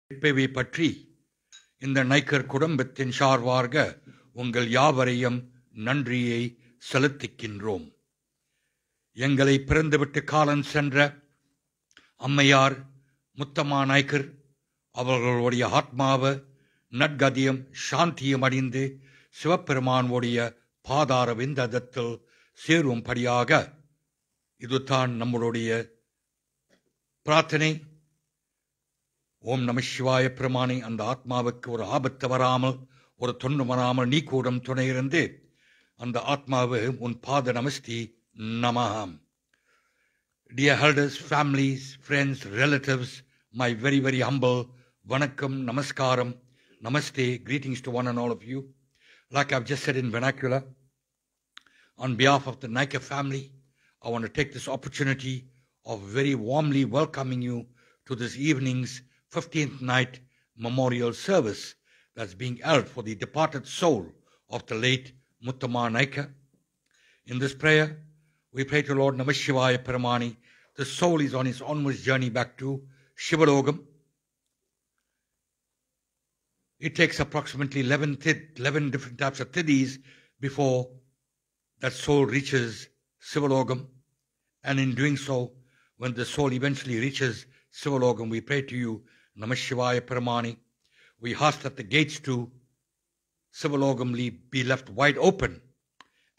கேட்பவை பற்றி இந்த நைக்கர் குடும்பத்தின் சார்பாக உங்கள் யாவரையும் நன்றியை செலுத்திக்கின்றோம். எங்களை பிறந்துவிட்டு காலம் சென்ற அம்மையார் முத்தம்மா நாய்க்கர் அவர்களுடைய ஆத்மாவை நற்கதியும் சாந்தியும் அடைந்து சிவபெருமானுடைய பாதார விந்தத்தில் சேரும்படியாக இதுதான் நம்மளுடைய பிரார்த்தனை. ஓம் நம சிவாய பெருமானே, அந்த ஆத்மாவுக்கு ஒரு ஆபத்து வராமல், ஒரு தொண்டு வராமல் நீ கூடம் துணை இருந்து அந்த ஆத்மாவை உன் பாத நமஸ்தி நமஹாம். Dear elders, families, friends, relatives, my very, very humble vanakkam, namaskaram, namaste, greetings to one and all of you. Like I've just said in vernacular, on behalf of the Naika family, I want to take this opportunity of very warmly welcoming you to this evening's 15th night memorial service that's being held for the departed soul of the late Muttamma Naika. In this prayer, we pray to Lord Namah Shivaya Paramani. The soul is on its onwards journey back to Shivalogam. It takes approximately 11 different types of tidis before that soul reaches Shivalogam. And in doing so, when the soul eventually reaches Shivalogam, we pray to you, Namah Shivaya Paramani. We ask that the gates to Shivalogam be left wide open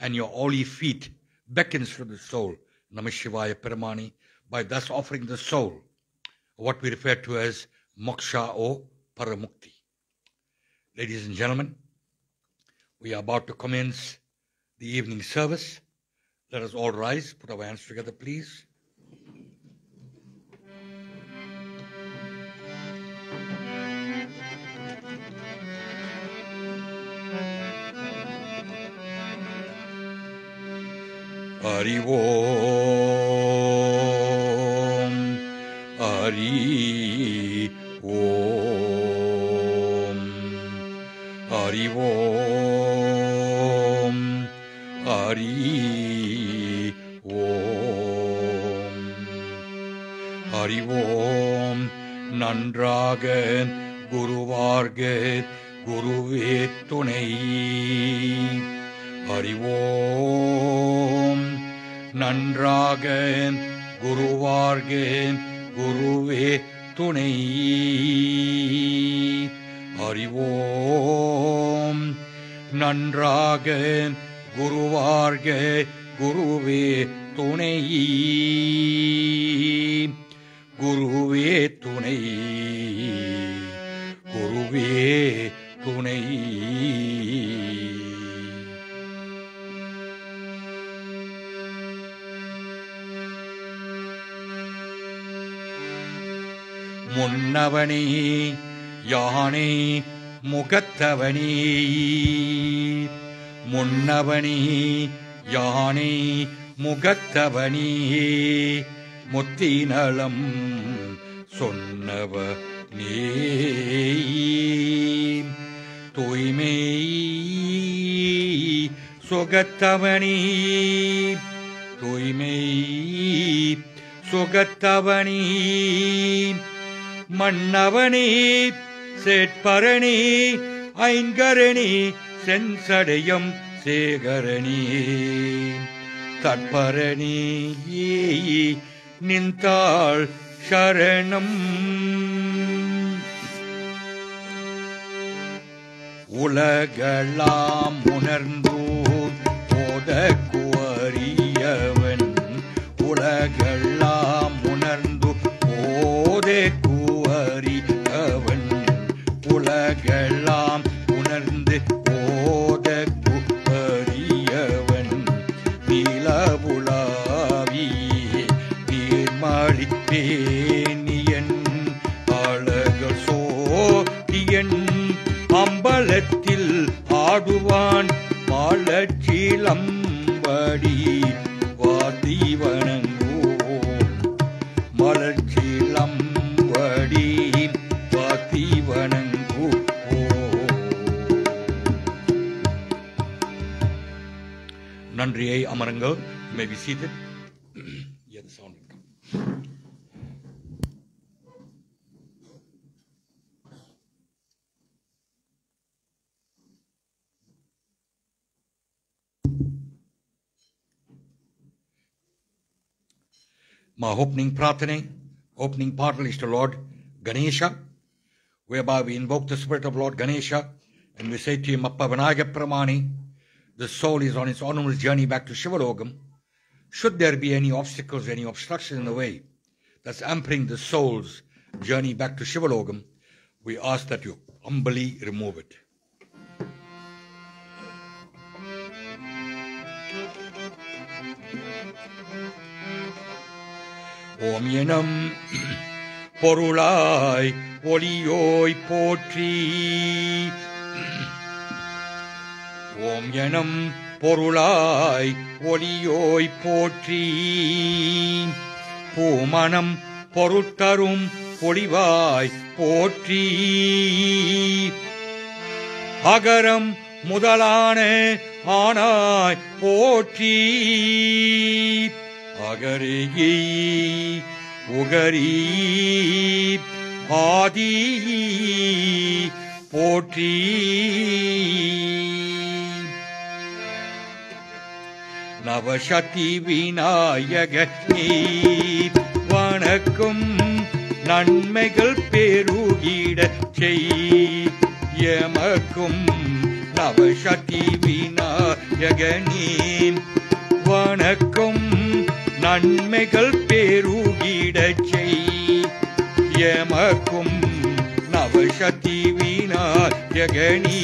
and your holy feet beckons to the soul, Namah Shivaya Paramani, by thus offering the soul what we refer to as moksha or paramukti. Ladies and gentlemen, we are about to commence the evening service. Let us all rise, put our hands together, please. Hari Om, Hari Om, Hari Om, Hari Om, Hari Om. நன்றாக குருவார்க குருவே துணை. ஹரி ஓம். நன்றாக குருவார்க குருவே துணை. ஹரி ஓம். நன்றாக குருவார்க குருவே துணை. குருவே துணை. குருவே துணை. முன்னவனே யானே முகத்தவனே. முன்னவனே யானே முகத்தவனே. முத்திநலம் சொன்னவனே. தூய்மை சுகத்தவனே. தூய்மை சுகத்தவனே. மன்னவனே சேட்பரணி ஐங்கரணி செஞ்சடையம் சேகரணி. தற்பரணி நின்றாள் சரணம். உலகெல்லாம் உணர்ந்தோர் போதக்குவரியவன். உலகெல்லாம் உணர்ந்து போதக்குவரியவன். உலகெல்லாம் உணர்ந்து போதக்குவரியவன். நீலவுலாவியே நீர்மழி பேணியன். அழகர் சோதியன் அம்பலத்தில் ஆடுவான். மலர்ச்சிலம்படி வாதி வணங்குவோம். மலர்ச்சிலம்படி வாதி வணங்குவோம். நன்றியை அமருங்கள். You may be seated. Yeah, the sound will come. My opening part is to Lord Ganesha, whereby we invoke the spirit of Lord Ganesha and we say to him, Appa Vinayaka Pramani, the soul is on its onward journey back to Shivalogam. Should there be any obstacles, any obstructions in the way that's hampering the soul's journey back to Shivalogam, we ask that you humbly remove it. Om Yenam Porulai Oliyoi Potri. Om Yenam Porulai Oliyoi Potri. Pumanam Poruttarum Polivai Potri. Agaram Mudalane Anai Potri. Agari Ugari Adi Potri. Navashati Vinayagani Vanakum Nanmegal Perugida Chei Yamakum Navashati Vinayagani Vanakum நன்மைகள் பெருகிடச் செய் எமக்கும் நவசக்தி விநாயகனே.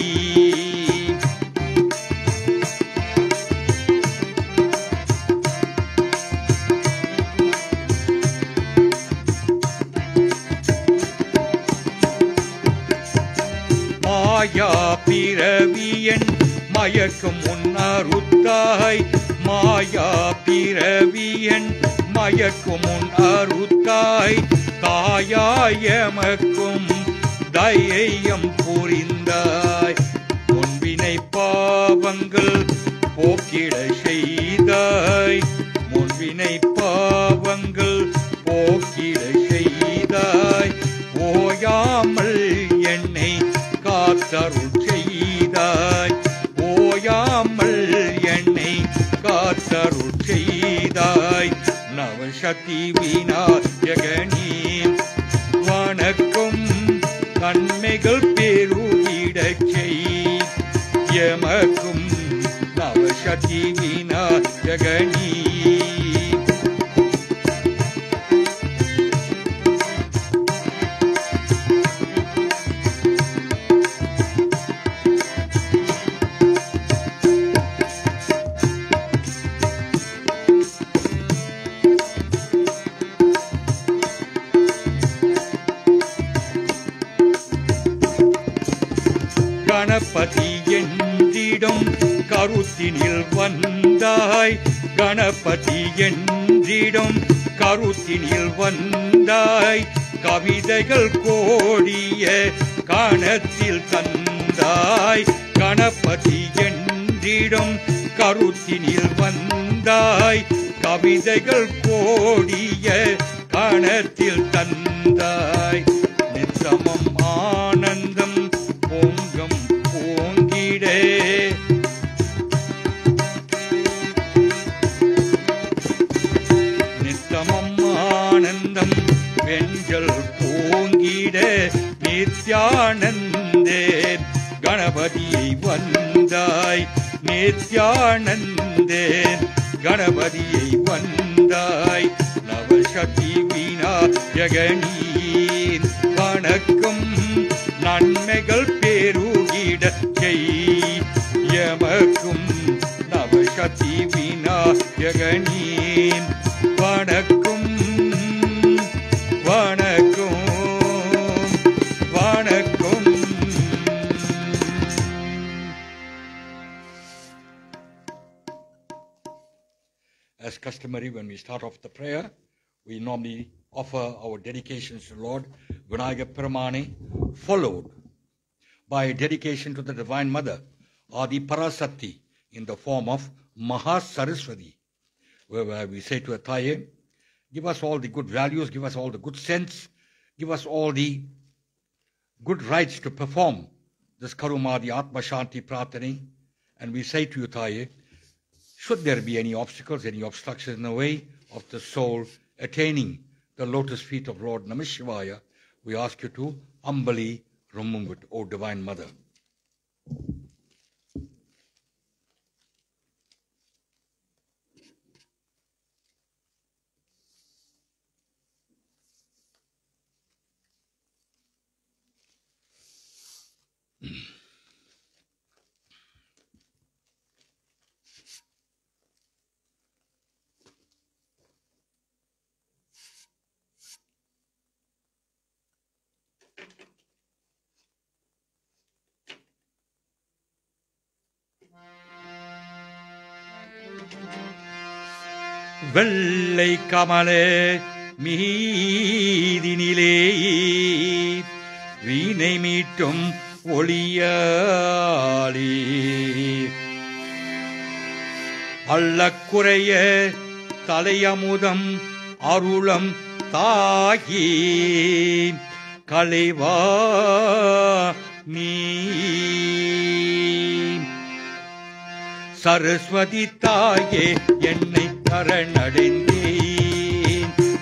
மாயா பிறவியன் மயக்கும் முன்னருத்தாய் மாயா பிறவியன் மயக்கும் அருத்தாய் தாயாயமக்கும் தயையம் புரிந்தாய் முன்வினை பாவங்கள் போக்கிட செய்தாய் முன்வினை பாவங்கள் போக்கிட செய்தாய் ஓயாமல் என்னை காத்தருள் செய்தாய் ஓயாமல் என்னை காத்தருள் செய்தாய் நவசக்தி விநாயகனே. வணக்கம் நன்மைகள் பெருகிடச் செய் எமக்கும் நவசக்தி விநாயகனே. கணபதி என்றிடும் கருத்தினில் வந்தாய் கணபதி என்றிடும் கருத்தினில் வந்தாய் கவிதைகள் கோடிய காணத்தில் தந்தாய் கணபதி என்றிடும் கருத்தினில் வந்தாய் கவிதைகள் கோடிய காணத்தில் தந்தாய் நித்தமம் ஆனந்தம் பொங்கம் பொங்கிடே நித்தமம் ஆனந்தம் பெண்கள் பொங்கிட நித்யானந்தே கணபதியை வந்தாய் நித்யானந்தே கணபதியை வந்தாய் நவசக்தி விநாயகனே. வணக்கம் நன்மைகள் பெருகிடச் செய் எமக்கும் நவசக்தி விநாயகனே. வணக்கம் வணக்கம் வணக்கம். As customary, when we start off the prayer, we normally offer our dedications to Lord Vinayaka Pramani, followed by a dedication to the Divine Mother, Adi Parasakti, in the form of Maha Saraswati, where we say to a Taye, give us all the good values, give us all the good sense, give us all the good rights to perform this Karumadi Atma Shanti Pratani. And we say to you, Taye, should there be any obstacles, any obstructions in the way of the soul attaining the lotus feet of Lord Namashivaya, we ask you to humbly remove it, O Divine Mother. வெள்ளை கமலே மீதினிலே வீணை மீட்டும் ஒளியாளி அள்ளக்குறைய தலையமுதம் அருளம் தாகி கலைவா நீ சரஸ்வதி தாயே என்னை கரணடைந்தேன்,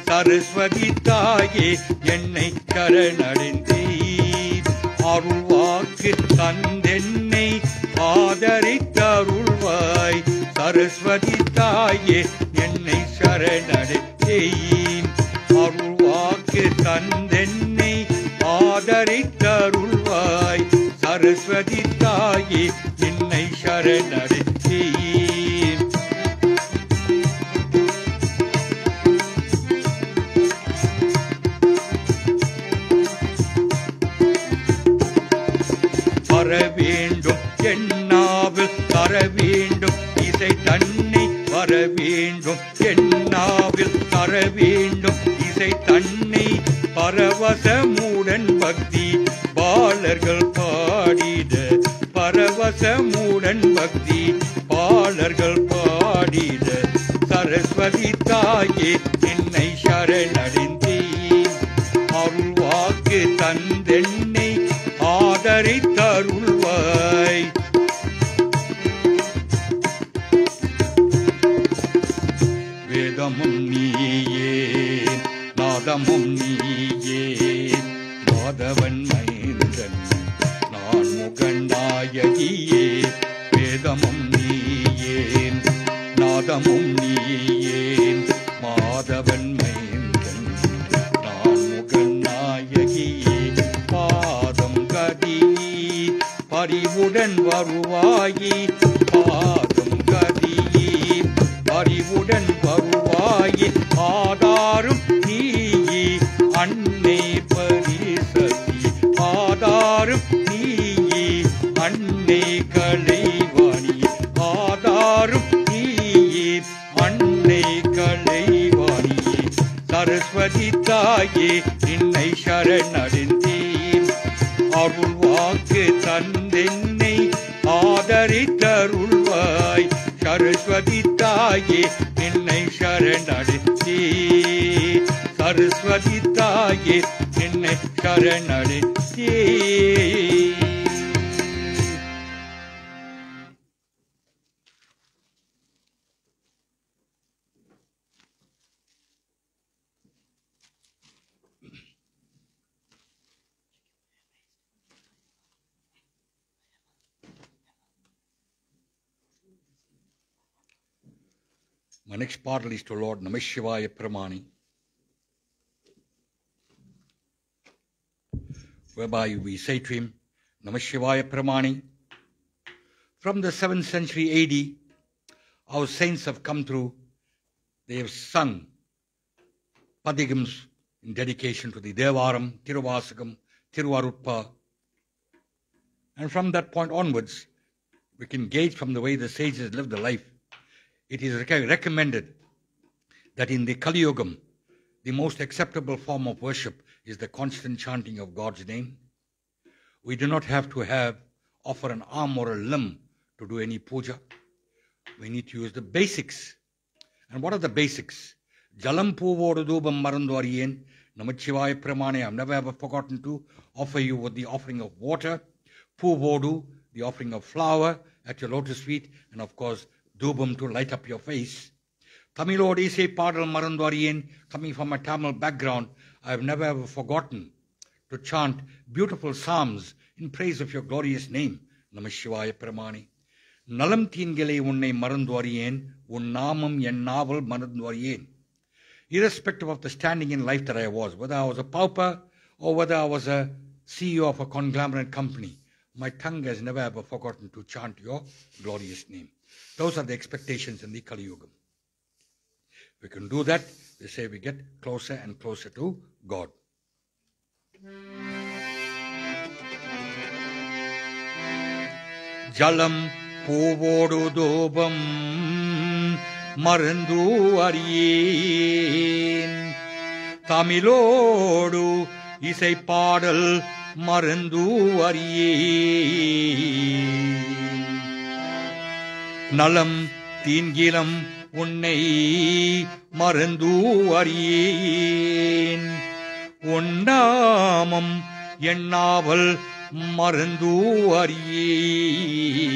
சரஸ்வதி தாயே என்னை கரணடைந்தேன், அருள்வாக்கு தந்தென்னை ஆதரித்தருள்வாய், சரஸ்வதி தாயே என்னை சரணடைந்தேன், அருள்வாக்கு தந்தென்னை ஆதரித்தருள்வாய், சரஸ்வதி தாயே என்னை சரணடைந்தேன். வர வேண்டும் என்னாவில் தர வேண்டும் இசை தன்னை, வர வேண்டும் என்னாவில் தர வேண்டும் இசை தன்னை, பரவசமுடன் பக்தி பாலர்கள் பாடிட, பரவசமுடன் பக்தி பாலர்கள் பாடிட, சரஸ்வதி தாயே என்னை சரணடைந்தேன், அருள்வாக்கு தந்தென்னை ஆதரித்தருள்வாய், வேதமும் நீயே நாதமும் நீயே மாதவன் மைந்தன் நான் முகநாயகியே, வேதமும் நீயே நாதமும் நீயே மாதவன் மைந்தன் நான் முகநாயகியே, பாதம் கதி பறிவுடன் வருவாயி, பாதம் கதி பறிவுடன் வருவாயி, ஆதாரும் நீயே அன்னை பரிசதி, ஆதாரும் நீயே அன்னை கலைவாணி, ஆதாரும் நீயே அன்னை கலைவாணி, சரஸ்வதி தாயே என்னை சரணடைந்தேன், அருள்வாக்கு தந்தென்னை ஆதரித்தருள்வாய், சரஸ்வதி தாயே என்னை சரணடைந்தேன், சரஸ்வதி தாயே என்னை சரணடைந்தேன். My next part is to Lord Namashivaya Pramani, whereby we say to him, Namashivaya Pramani. From the 7th century AD, our saints have come through. They have sung Padigams in dedication to the Devaram, Tiruvasakam, Tiruvaruppa. And from that point onwards, we can gauge from the way the sages lived their life. It is recommended that in the Kali Yugam, the most acceptable form of worship is the constant chanting of God's name. We do not have to offer an arm or a limb to do any puja. We need to use the basics. And what are the basics? Jalam Puvodu Dubam Marandwariyen, Namachivaya Pramane, I've never ever forgotten to offer you with the offering of water, Puvodu, the offering of flour at your lotus feet, and of course, Dubam to light up your face. தமிழோடு இசை பாடல் மறந்தோரியேன். Coming from a Tamil background, I have never ever forgotten to chant beautiful psalms in praise of your glorious name. Namah Shivaya Paramani. நலம் தீன்களை உன்னை மறந்தோரியேன், உன் நாமம் என் நாவல் மறந்தோரியேன். Irrespective of the standing in life that I was, whether I was a pauper or whether I was a CEO of a conglomerate company, my tongue has never ever forgotten to chant your glorious name. Those are the expectations in the Kali Yuga. We can do that, we say we get closer and closer to God. Jalam பூவோடு தூபம் மறந்து அறியேன், தமிழோடு இசை பாடல் மறந்து அறியேன். நலம் தீன்கிலம் உன்னை மறந்து அறியேன், உன்னாமம் என்னாவல் மறந்து அறியேன்.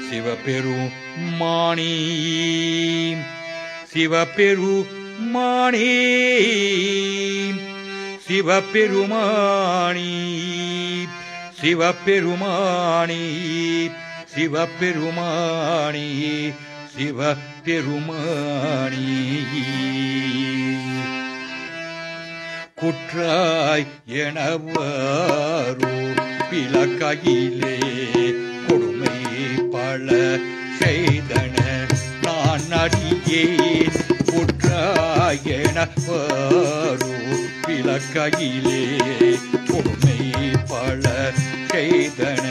சிவபெருமானே சிவபெருமானே சிவபெருமானே சிவபெருமானே சிவபெருமானே சிவபெருமானே. குற்றாய் எனவரோ பிளக்கையிலே கொடுமை பல செய்தன நான் அறியேன். குற்றாய் எனவரோ பிளக்கையிலே கொடுமை பல செய்தன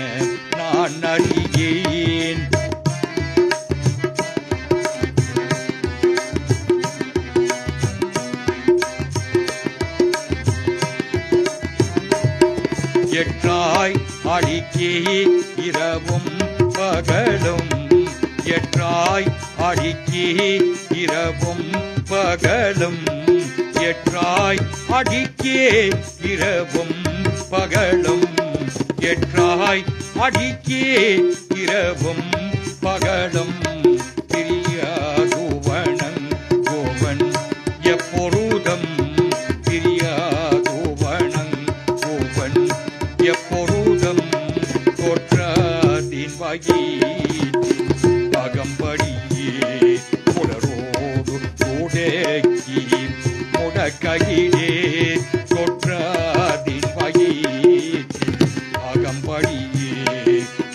நான் அறியேன். எற்றாய் அடிக்கே இரவும் பகலும், எற்றாய் அடிக்கே இரவும் பகலும், எற்றாய் அடிக்கே இரவும் பகலும், எற்றாய் அடிக்கே இரவும் பகலும். பிரியாதுவனன் கோவன் எப்பொருதம், பிரியாதுவனன் கோவன் எப்பொருதம். தோற்றத்தின் வயிற்றின் அகம்படியே புலரோடு கூடக்கி முடக்கையிலே, தோற்றத்தின் வயிற்றின் அகம்படியே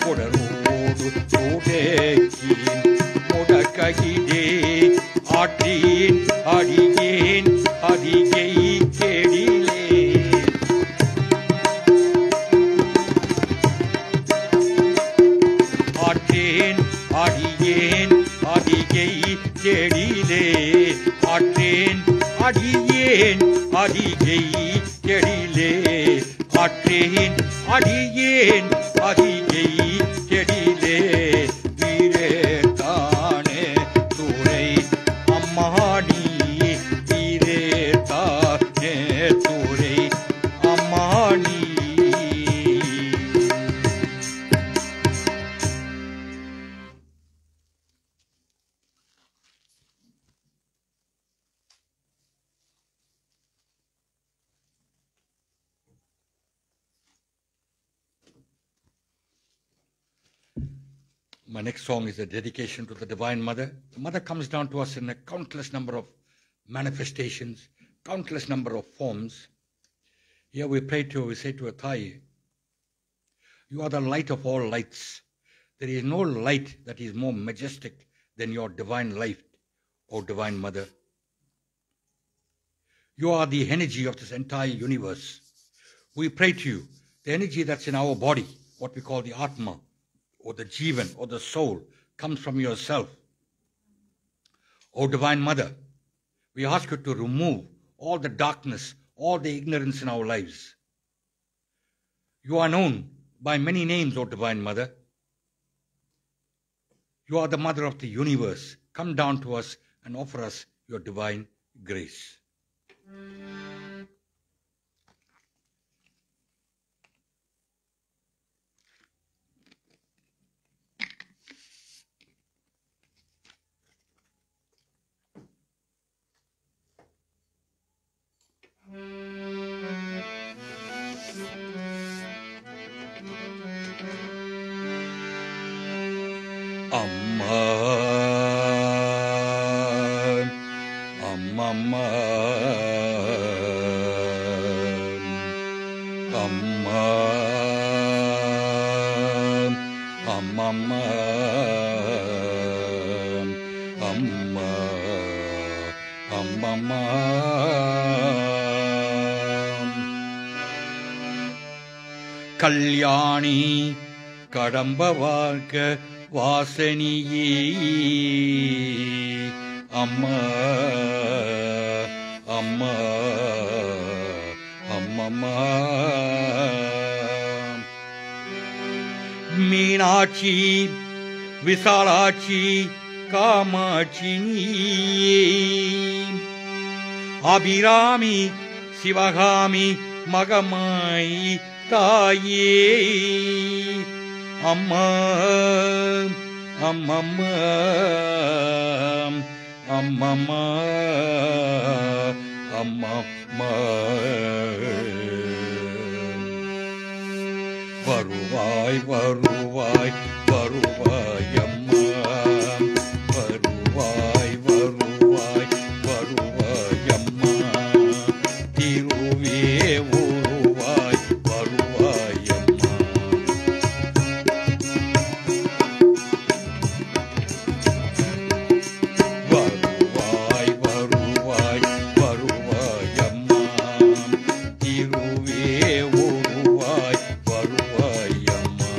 புலரோடு கூடக்கி முடக்கையிலே. ஆற்றேன் அடியேன் அதிகை கேடிலே, ஆற்றேன் அடியேன் அதிகை கெடிலே, ஆற்றேன் அடியேன் அதிகை கெடிலே, ஆற்றேன் அடியேன் அதிகை கெடிலே. வீரே தானே துறை அம்மாடி, வீரே தானே துறை அம்மாடி. My next song is a dedication to the Divine Mother. The Mother comes down to us in a countless number of manifestations, countless number of forms. Here we pray to her, we say to her, Thai, you are the light of all lights. There is no light that is more majestic than your divine light, O Divine Mother. You are the energy of this entire universe. We pray to you, the energy that's in our body, what we call the Atma, or the Jivan, or the soul, comes from yourself. O Divine Mother, we ask you to remove all the darkness, all the ignorance in our lives. You are known by many names, O Divine Mother. You are the Mother of the universe. Come down to us and offer us your divine grace. அம்மா அம்மம்மா அம்மா அம்மம்மா அம்மா அம்மம்மா கல்யாணி கடம்ப வாழ்க்க வாசனியே அம்மா அம்மா அம்மம்மா மீனாட்சி விசாலாட்சி காமாட்சி அபிராமி சிவகாமி மகமாய் தாயே அம்மா அம்மம்மா அம்மம்மா அம்மம்மா வருவாய் வருவாய் வருவாய் அம்மா வருவாய் வருவாய் வருவாய் அம்மா திருவே உருவாய் வருவாய் அம்மா வருவாய் வருவாய் வருவாய் அம்மா திருவே உருவாய் வருவாய் அம்மா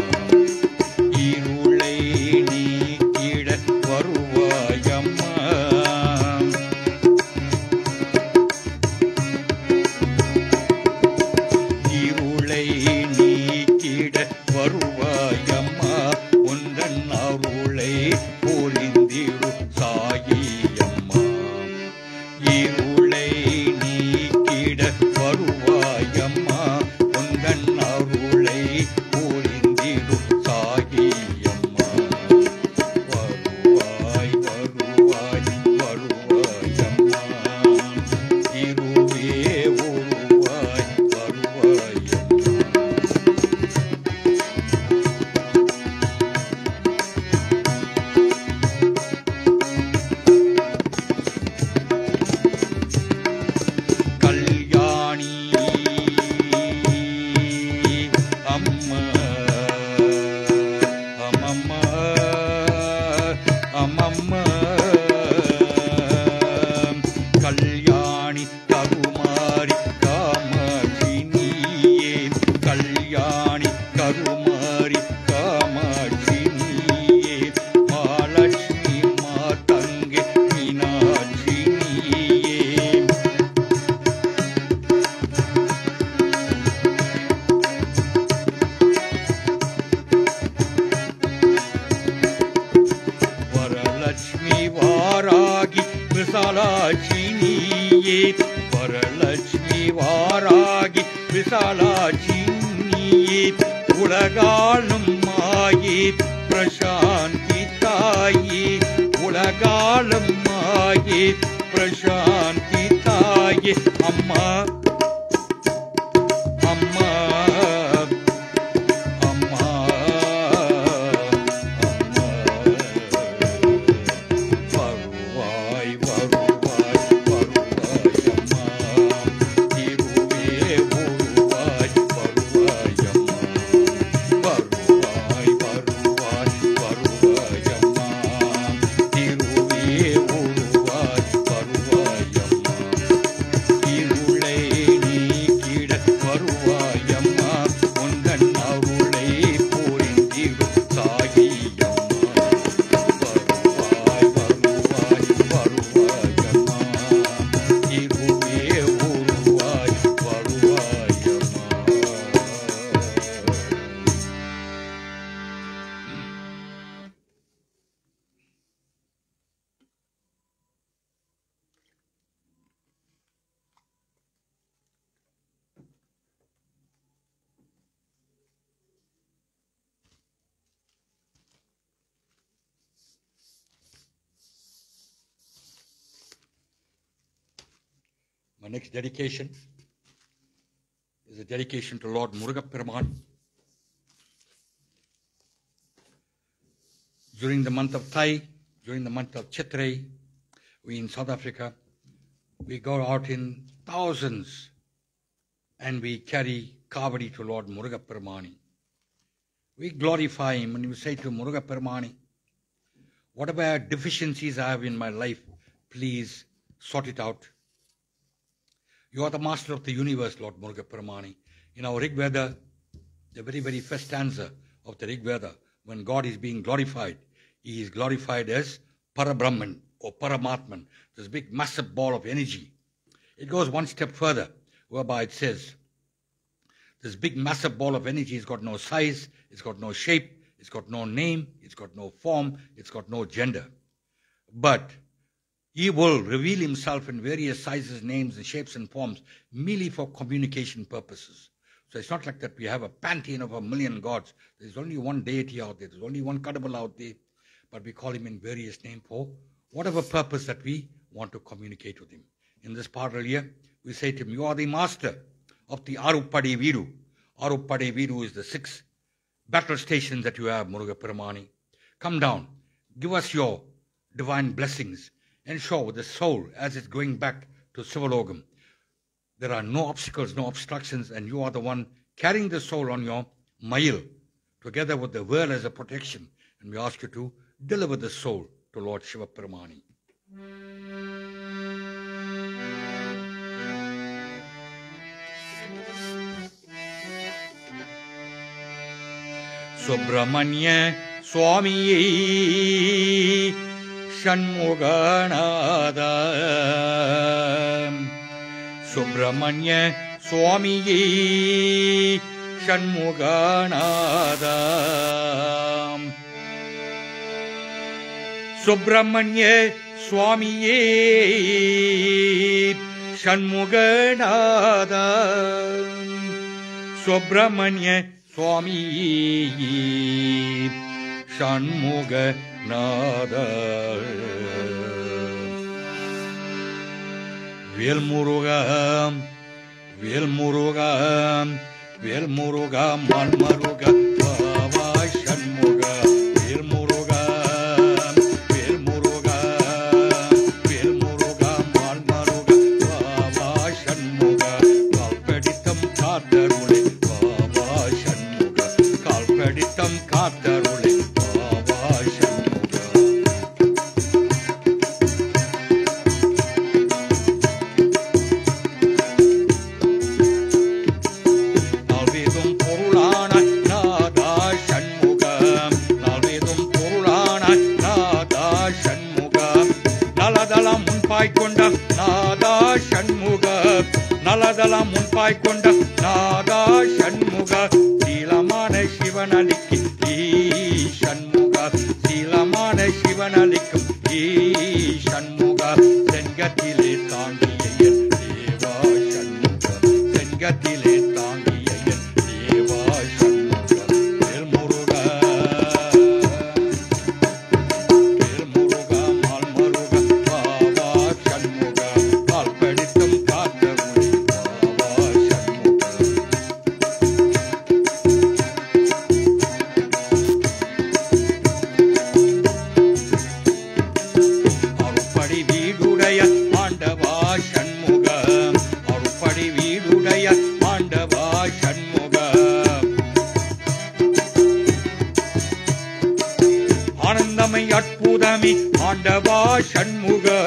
இருளை நீக்கிட வருவாய் அம்மா இருளை நீக்கிட வருவாய் அம்மா உந்தன் அருளை பொழிந்திடு சாயி அம்மா இருளை நீக்கிட வருவாய் அம்மா உந்தன் அருளை பொழிந்திடு சாயி அம்மா வருவாய் வருவாய் வருவாய் அம்மா திருவே உருவாய் வருவாய் அம்மா கல்யாணி அம்மா அம்மம்மா அம்மம்மா கல்யாணி கருமாரி காமாட்சி நீயே கல்யாணி கருமாரி காமாட்சி நீயே மகாலட்சுமி மாதங்கே மீனாட்சி நீயே வரலட்சுமி வாராகி விசாலாட்சி நீயே வரலட்சுமி வாராகி விசாலாட்சி நீயே உலகாளும் மாயே பிரசாந்தி தாயே உலகாளும் மாயே பிரசாந்தி தாயே அம்மா அம்மா அம்மா வருவாய் வருவாய் வருவாய் அம்மா திருவே உருவாய் வருவாய் அம்மா வருவாய் வருவாய் வருவாய் அம்மா திருவே உருவாய் வருவாய் அம்மா இருளை நீக்கிட வருவாய் அம்மா உந்தன் அருளை பொழிந்திடு சாயி அம்மா வருவாய் வருவாய் வருவாய் அம்மா திருவே உருவாய் வருவாய் அம்மா My next dedication is a dedication to Lord Murugaperuman. During the month of Thai, during the month of Chitrai, we in South Africa, we go out in thousands and we carry Kavadi to Lord Muruga Perumaani. We glorify him and we say to Muruga Perumaani, whatever deficiencies I have in my life, please sort it out. You are the master of the universe, Lord Muruga Perumaani. In our Rig Veda, the very, very first stanza of the Rig Veda, when God is being glorified, he is glorified as Parabrahman or Paramatman, this big massive ball of energy. It goes one step further, whereby it says, this big massive ball of energy has got no size, it's got no shape, it's got no name, it's got no form, it's got no gender. But he will reveal himself in various sizes, names, and shapes and forms, merely for communication purposes. So it's not like that we have a pantheon of 1,000,000 gods. There's only one deity out there. There's only one Kadabal out there. But we call him in various names for whatever purpose that we want to communicate with him. In this part earlier, we say to him, you are the master of the Arupadi Viru. Arupadi Viru is the 6 battle stations that you have, Muruga Perumaani. Come down, give us your divine blessings, and show the soul as it's going back to Sivalogam. There are no obstacles, no obstructions, and you are the one carrying the soul on your mail, together with the world as a protection. And we ask you to deliver the soul to Lord Shiva Perumaani. Subramanya Swami Shanmuganada Subramanya Swami Shanmuganada Subramanya Swami Shanmuganada Subramanya Swami Shanmuganada Velmuruga Velmuruga Velmuruga Manmaruga Baba Shanmuga Velmuruga Velmuruga Velmuruga Manmaruga Baba Shanmuga Kalpeditam Kadarule Baba Shanmuga Kalpeditam Kadarule Baba Shanmuga Nalvedum Purulana Nada Shanmuga Nalvedum Purulana Nada Shanmuga Naladala Munpai Konda Nada Shanmuga Naladala Munpai Konda Nada Shanmuga Silamana Shivanaliki Shanmuga Silamana Shivanalikum Shanmuga Sengatile Tangiya Deva Shanmuga Sengatile Tangiya Deva Shanmuga Velmuruga Velmuruga Malmaruga Baba Shanmuga Kalpeditam Kadarule Baba Shanmuga Arupadi Vidudaya Pandava Shanmuga Arupadi Vidudaya Pandava Shanmuga Anandamai Atpudami Pandava Shanmuga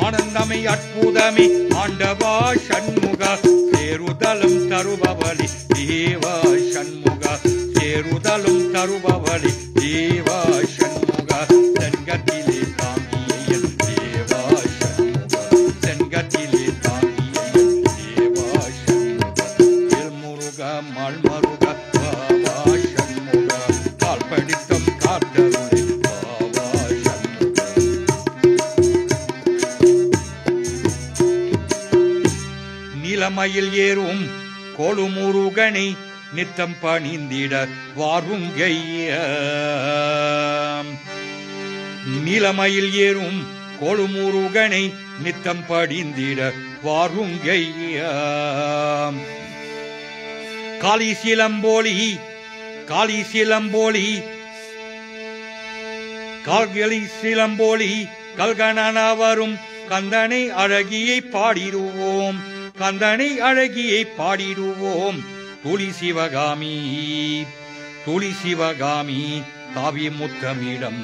Anandamai Atpudami Pandava Shanmuga Serudalam Tarubavali Deva Shanmuga Serudalam Tarubavali Deva Shanmuga Sengatile Tangiyan Deva Shanmuga Sengatile Tangiyan Deva Shanmuga Velmuruga Malmaruga Baba Shanmuga Kalpeditam Kadarule Baba Shanmuga Nilamayil Yerum Kolumurugani Nittam Panindida Varungaya Nilamayil Yerum Kolumurugani Nittam Panindida Varungaya Kali Silamboli கால்களி சிலம்போலி கல்கணன வரும் கந்தனை அழகியை பாடிடுவோம், கந்தனை அழகியை பாடிடுவோம். துளி சிவகாமி துளி சிவகாமி காவி முத்தமிடம்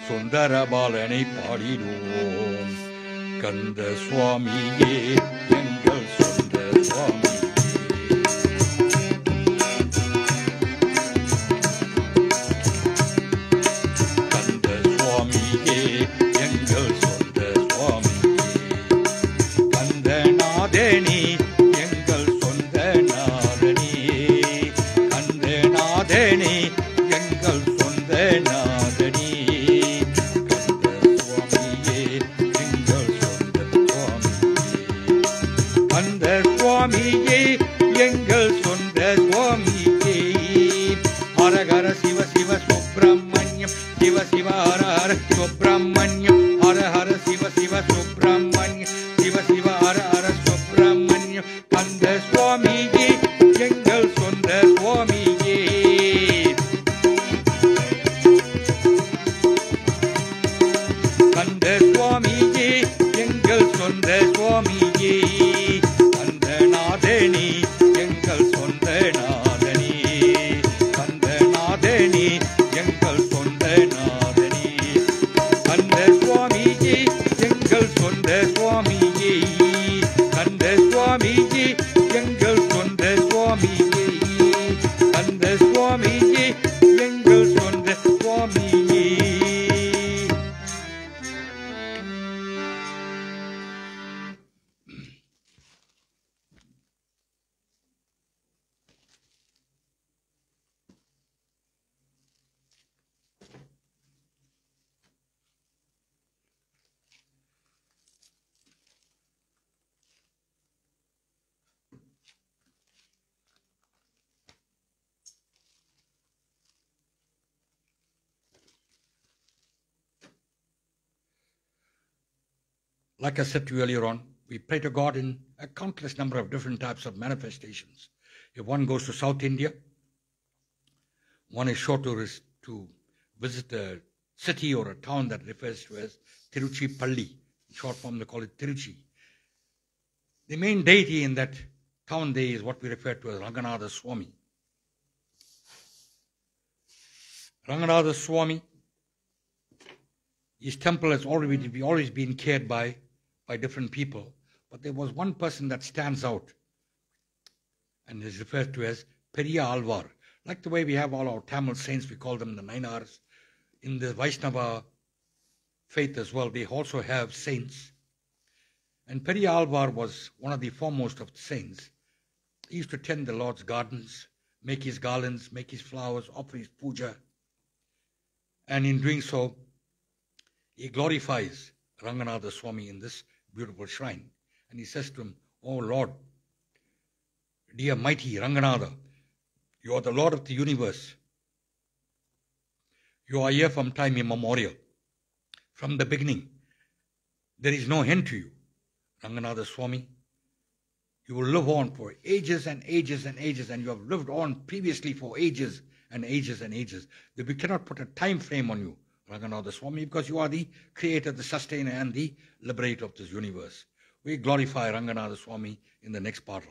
சுந்தர பாலனை பாடிடுவோம். கந்த சுவாமியே எங்கள் சொந்த சுவாமி, கந்த சுவாமியே எங்கள் சொந்த சுவாமி, கந்தநாதனே எங்கள் சொந்த நாதனே, கந்தநாதனே எங்கள் சொந்த நாதனே, கந்த சுவாமியே எங்கள் சொந்த சுவாமியே. ஹரஹர சிவ சிவ சுப்பிரமணியம், சிவ சிவ ஹர ஹர சுப்பிரமணியம், ஹர ஹர சிவ சிவ சுப்பிரமணியம், சிவ சிவ ஹர ஹர சுப்பிரமணியம். கந்த சுவாமியே எங்கள் சொந்த சுவாமியே. கந்த சுவாமியே எங்கள் சொந்த சுவாமியே, கந்தநாதனே எங்கள் சொந்த நாதனே, கந்தநாதனே எங்கள் சொந்த நாதனே, கந்த சுவாமியே எங்கள் சொந்த சுவாமியே, கந்த சுவாமியே எங்கள் சொந்த சுவாமியே, கந்த சுவாமியே எங்கள் சொந்த சுவாமியே. Like I said to you earlier on, we pray to God in a countless number of different types of manifestations. If one goes to South India, one is sure to visit a city or a town that refers to as Tiruchipalli. In short form, they call it Tiruchi. The main deity in that town there is what we refer to as Ranganatha Swami. Ranganatha Swami, his temple has always been cared by different people, but there was one person that stands out and is referred to as Periya Alvar. Like the way we have all our Tamil saints, we call them the Nainars. In the Vaishnava faith as well, they also have saints. And Periya Alvar was one of the foremost of the saints. He used to tend the Lord's gardens, make his garlands, make his flowers, offer his puja. And in doing so, he glorifies Ranganatha Swami in this beautiful shrine. And he says to him, "Oh Lord, dear mighty Ranganatha, you are the Lord of the universe. You are here from time immemorial. From the beginning, there is no end to you. Ranganatha Swami, you will live on for ages and ages and ages, and you have lived on previously for ages and ages and ages. We cannot put a time frame on you, Ranganatha Swami, because you are the creator, the sustainer, and the liberator of this universe." We glorify Ranganatha Swami in the next part.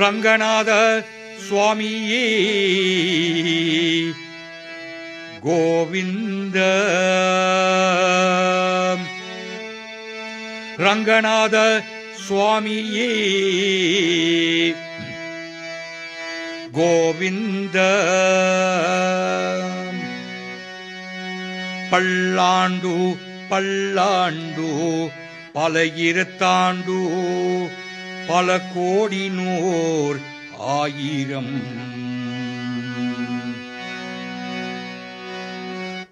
Ranganatha Swamiye Govinda, Ranganatha Swamiye Govinda. பல்லாண்டு பல்லாண்டு பலயிரத்தாண்டு பல கோடி நூர் ஆயிரம்.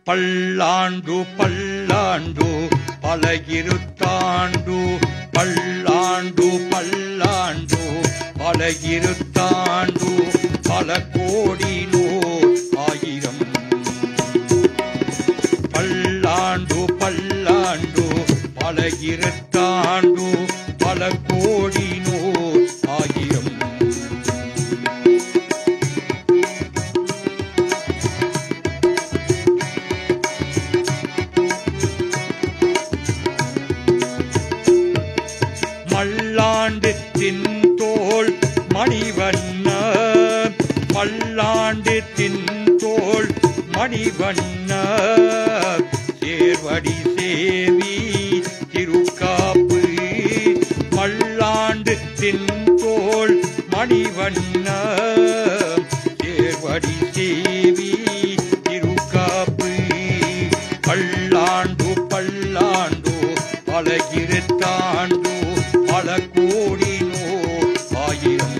பல்லாண்டு பல்லாண்டு பலயிரத்தாண்டு பல்லாண்டு பல்லாண்டு பல இருத்தாண்டு பல கோடி நூறு ஆயிரம். பல்லாண்டு பல்லாண்டு பல இருத்தாண்டு பல கோடி நூறு ஆயிரம். மல்லாண்டு தின்தோள் மணிவண்ண பல்லாண்டு தின்தோள் மணிவண்ண சேர்வடி சேவி திருக்காப்பு. மல்லாண்டு தின்தோள் மணிவண்ண சேர்வடி சேவி திருக்காப்பு. பல்லாண்டு பல்லாண்டு பல இருத்தாண்டு பல கோடி நூறு ஆயிரம்.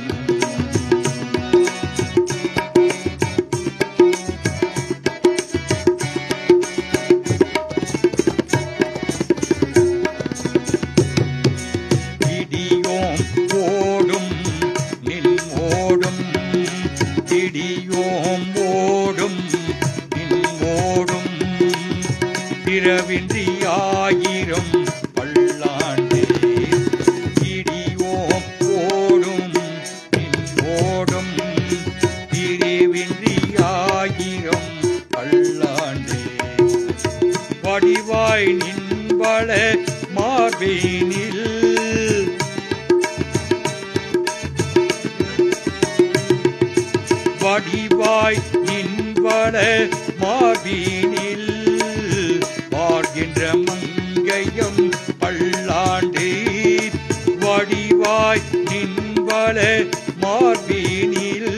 இடியோம் ஓடும் நின் ஓடும் இடியோம் ஓடும் நின் ஓடும் பிறவின்றி ஆயிரம் பல்லாண்டு. இடியோம் ஓடும் நின் ஓடும் பிறவின்றி ஆயிரம் பல்லாண்டு. வடிவாய் நின்பள மார்பினில் வடிவாய் நின்பள மார்பினில் பார்க்கின்ற மங்கையம் பல்லாண்டு. வடிவாய் நின்பள மார்பினில்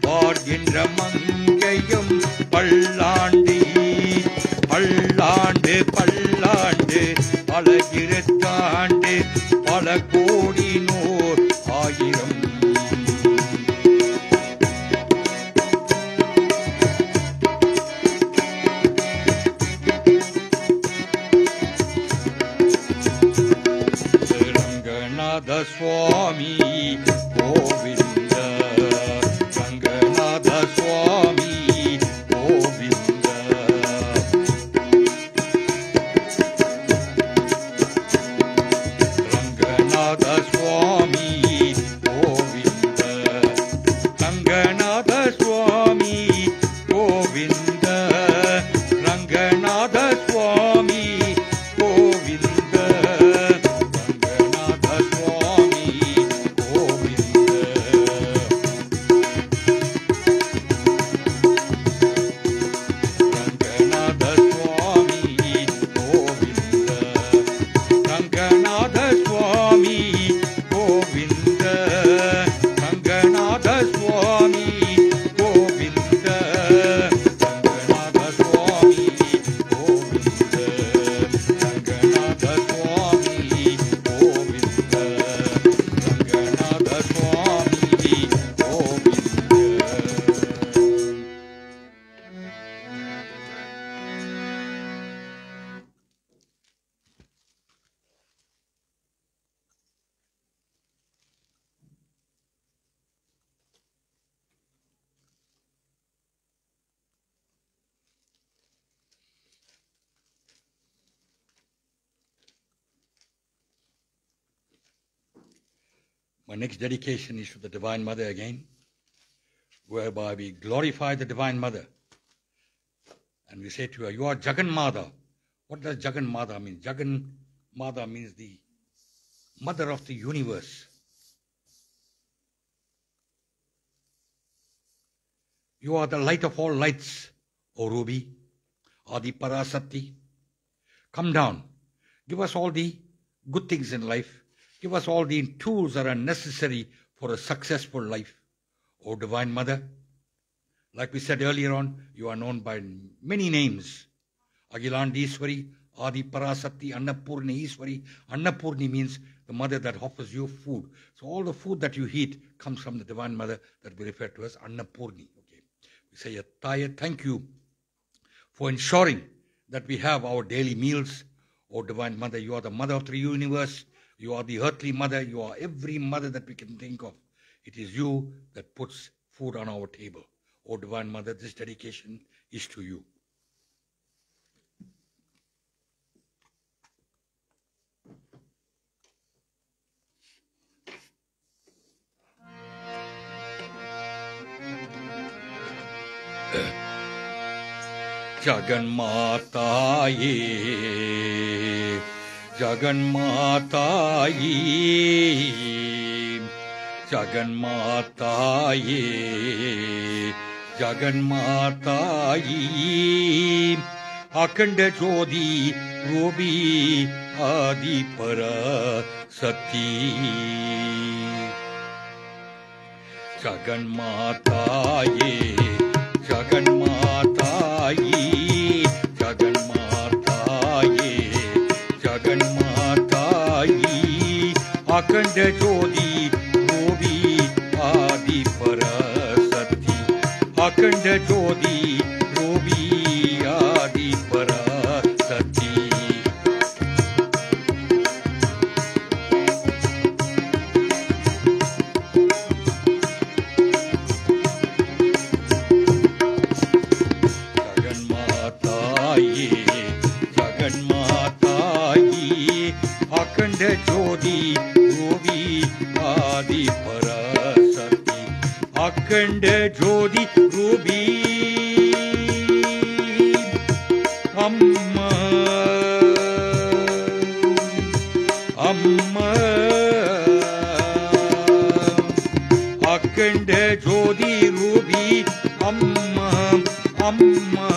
பார்க்கின்ற மங்கையம் பல்லாண்டு. பல்லாண்டு பல்லாண்டு பல இருத்தாண்டு பல கோடி நூறு ஆயிரம். ரங்கநாத சுவாமி கோவிந்த ரங்கநாத சுவாமி கோவிந்த. ரங்கநாத சுவாமி கோவிந்த ரங்கநாத சுவாமி கோவிந்த ரங்கநாத சுவாமி கோவிந்த. ரங்கநாத சுவாமி கோவிந்த. ரங்கநாத சுவாமி கோவிந்த ரங்கநாத சுவாமி கோவிந்த. ரங்கநாத சுவாமி கோவிந்த. ரங்கநாத சுவாமி கோவிந்த. ரங்கநாத சுவாமி கோவிந்த. ரங்கநாத சுவாமி Govind. My next dedication is to the Divine Mother again, whereby we glorify the Divine Mother. And we say to her, you are Jagan Mada. What does Jagan Mada mean? Jagan Mada means the mother of the universe. You are the light of all lights, O Ruby, Adi Parasati. Come down. Give us all the good things in life. Give us all the tools that are necessary for a successful life. O Divine Mother, like we said earlier on, you are known by many names. Agilandishwari, Adi Parasati, Annapurni Ishwari. Annapurni means the mother that offers you food. So all the food that you eat comes from the Divine Mother that we refer to as Annapurni. Okay. We say, Taya, thank you for ensuring that we have our daily meals. O Divine Mother, you are the mother of the universe. You are the earthly mother. You are every mother that we can think of. It is you that puts food on our table. Oh, Divine Mother, this dedication is to you. Jaganmataye, Jaganmataye, Jaganmataye, Jaganmataye, Akhanda Jyoti Rupi Adi Parasati, Jaganmataye, Jaganmataye, Jaganmataye, Jaganmataye, Akhanda Jyoti Rupi Adi Parasati, Akhanda Jyoti Rupi Adi Parasati. Akhanda Jyoti Rupi Adi Parasati, Akhanda Jyoti Rupi Amma Amma Akhanda Jyoti Rupi Amma Amma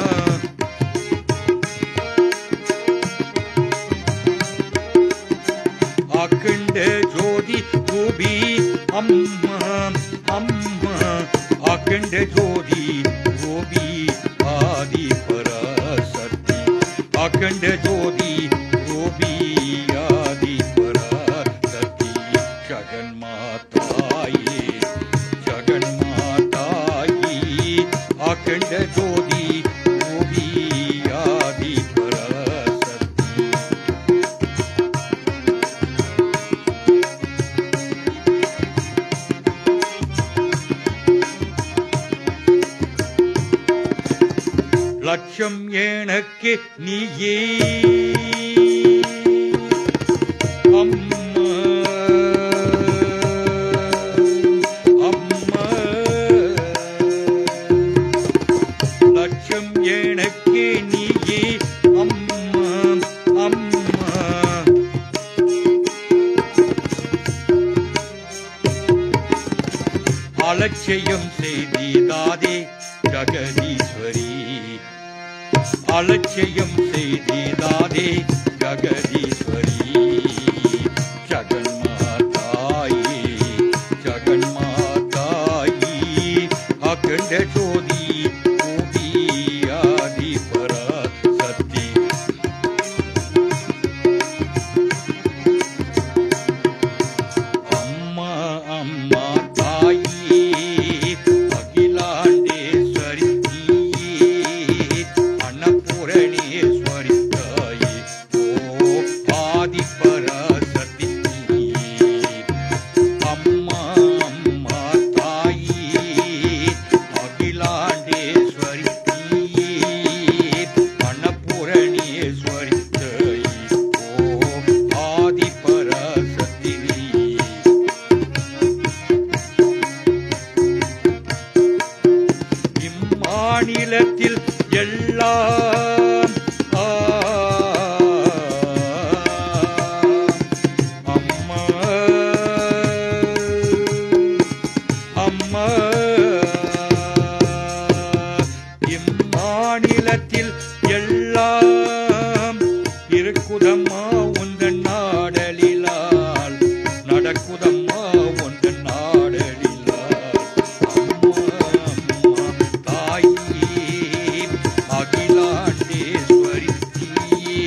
Akhanda Jyoti Rupi Amma Amma Akhanda Jyoti Rupi Adi Parasati, Akhanda Jyoti Rupi Adi Parasati. Jaganmataye, Jaganmataye, Akhanda Jyoti Rupi Adi Parasati. லட்சம் எனக்கு நீயே அம்மா அம்மா, லட்சம் எனக்கு நீயே அம்மா அம்மா, அலட்சியம் செய்திடாதே ஜகதீஸ்வரி, அலட்சியம் செய்திடாதே ஜகதீஸ்வரி. ஜகன்மாதாயே, ஜகன்மாதாயே, அகண்ட ஜோதி ரூபி ஆதி பராசக்தி. அம்மா அம்மா தாயே, அகிலாண்டேஸ்வரி நீயே, அன்னபூரணேஸ்வரி தாயே, ஓ ஆதி பராசக்தி நீயே. அம்மா அம்மா தாயே, அகிலாண்டேஸ்வரி நீயே, அன்னபூரணேஸ்வரி தாயே, ஓ ஆதி பராசக்தி நீயே. இம்மாநிலத்தில் எல்லாம் அம்மா அம்மா, இம்மாநிலத்தில் எல்லாம் இருக்குதம்மா உந்தன் நாடலிலால், நடக்குதம்மா உந்தன் நாடலிலால். அம்மா அம்மா தாயே, அகிலாண்டேஸ்வரி நீயே,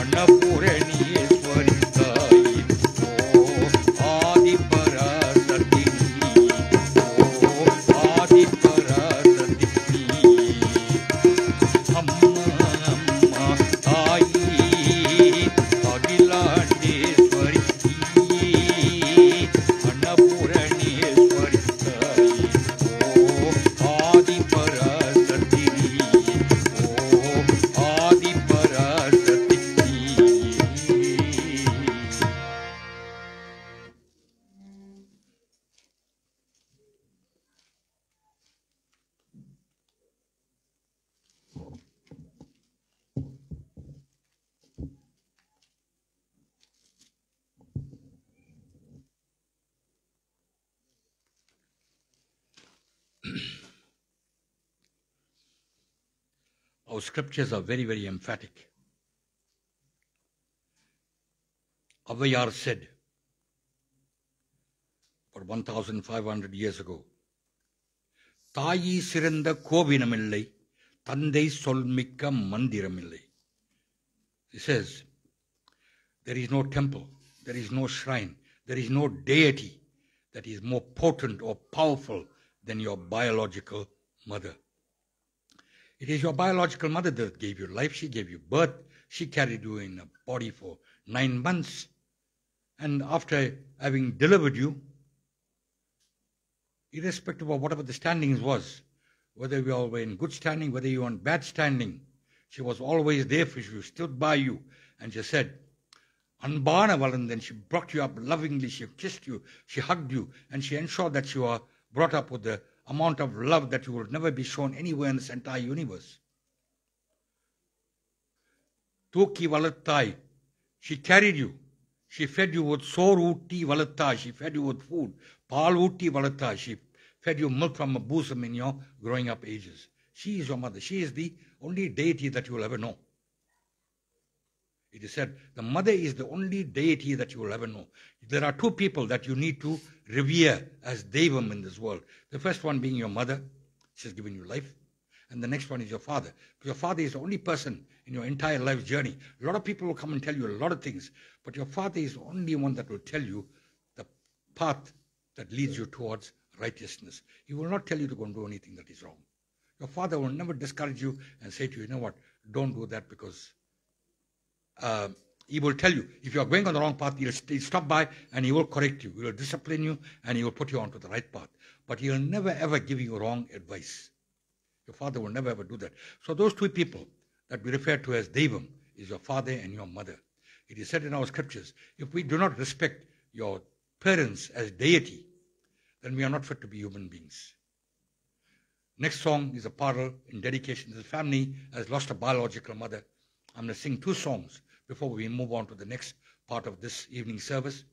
அன்னபூரணேஸ்வரி தாயே, ஓ ஆதி பராசக்தி நீயே, ஓ ஆதி பராசக்தி நீயே. அம்மா அம்மா தாயே, Our scriptures are very, very emphatic. Avayar said, for 1,500 years ago, தாயி சிறந்த கோவினமில்லை, தந்தை சொல்மிக்க மந்திரமில்லை. He says, there is no temple, there is no shrine, there is no deity that is more potent or powerful than your biological mother. It is your biological mother that gave you life. She gave you birth. She carried you in a body for 9 months. And after having delivered you, irrespective of whatever the standings was, whether you were in good standing, whether you were in bad standing, she was always there for you, stood by you, and she said, Anbana Valandan, she brought you up lovingly, she kissed you, she hugged you, and she ensured that you are brought up with the amount of love that you will never be shown anywhere in this entire universe. Toki Valattai, she carried you. She fed you with sor utti Valattai, she fed you with food. Pal utti Valattai, she fed you milk from a bosom in your growing up ages. She is your mother. She is the only deity that you will ever know. It is said, the mother is the only deity that you will ever know. There are two people that you need to revere as Devam in this world. The first one being your mother. She has given you life. And the next one is your father. Your father is the only person in your entire life journey. A lot of people will come and tell you a lot of things, but your father is the only one that will tell you the path that leads you towards righteousness. He will not tell you to go and do anything that is wrong. Your father will never discourage you and say to you, you know what, don't do that, because he will tell you, if you are going on the wrong path, he'll stop by and he will correct you. He will discipline you and he will put you onto the right path. But he will never ever give you wrong advice. Your father will never ever do that. So those two people that we refer to as Devam is your father and your mother. It is said in our scriptures, if we do not respect your parents as deity, then we are not fit to be human beings. Next song is a parallel in dedication to the family has lost a biological mother. I'm going to sing 2 songs before we move on to the next part of this evening service.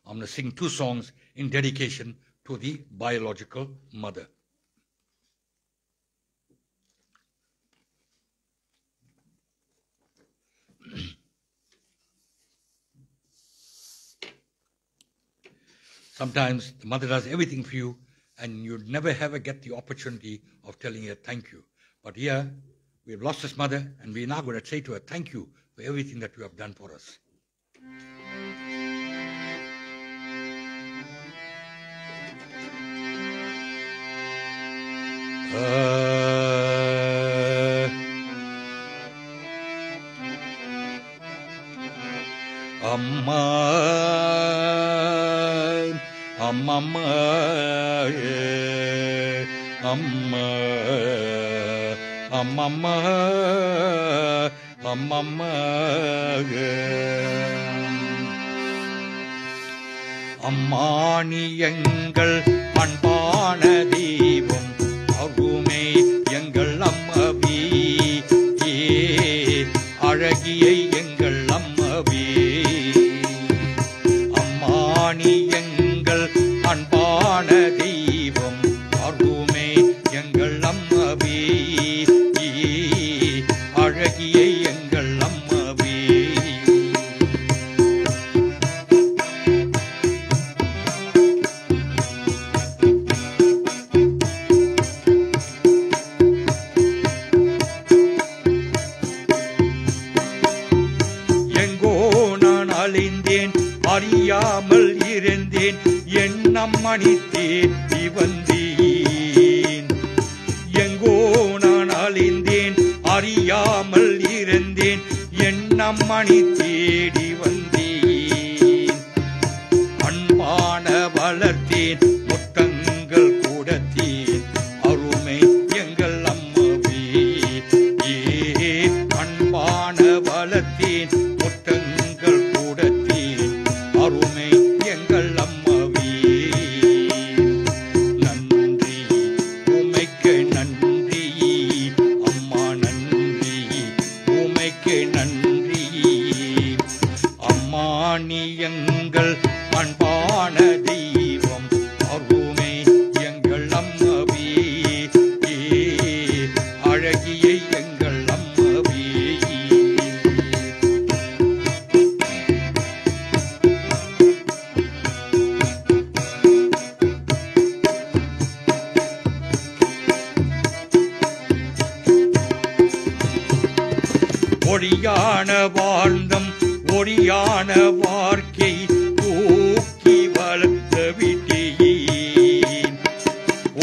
I'm going to sing 2 songs in dedication to the biological mother. Sometimes the mother does everything for you and you never ever get the opportunity of telling her thank you. But here, we have lost this mother and we're now going to say to her thank you for everything that you have done for us. Amma, Ammani எங்கள் அன்பான தெய்வம் அருமை எங்கள் அம்மவி அழகிய எங்கள் அம்மவி அம்மானி எங்கள் அன்பான தெய்வம் அருமை எங்கள் அம்மவி அழகிய எங்கள் அம்மவி அறியாமல் இருந்தேன் எண்ணம்மணி தேடி வந்தேன் எங்கோ நான் அழிந்தேன் அறியாமல் இருந்தேன் எண்ணம்மணி தேடி வந்தேன் அன்பான வளர்த்தேன் முத்தங்கள் கொடுத்தேன் அருமை எங்கள் அம்மவே அன்பான வளர்த்தேன் முத்தங்கள் கொடுத்தேன் அருமை எங்கள் அம்மவே நன்றி உமைக்கு நன்றி அம்மா நன்றி உமைக்கு நன்றி அம்மா நீ எங்கள் அன்பான தெய்வம் அருமை எங்கள் அம்மவே அழகிய எங்கள் ஒளியான வாழ்ந்தம் ஒளியான வாழ்க்கை தூக்கி வளர்த்த விட்டேன்.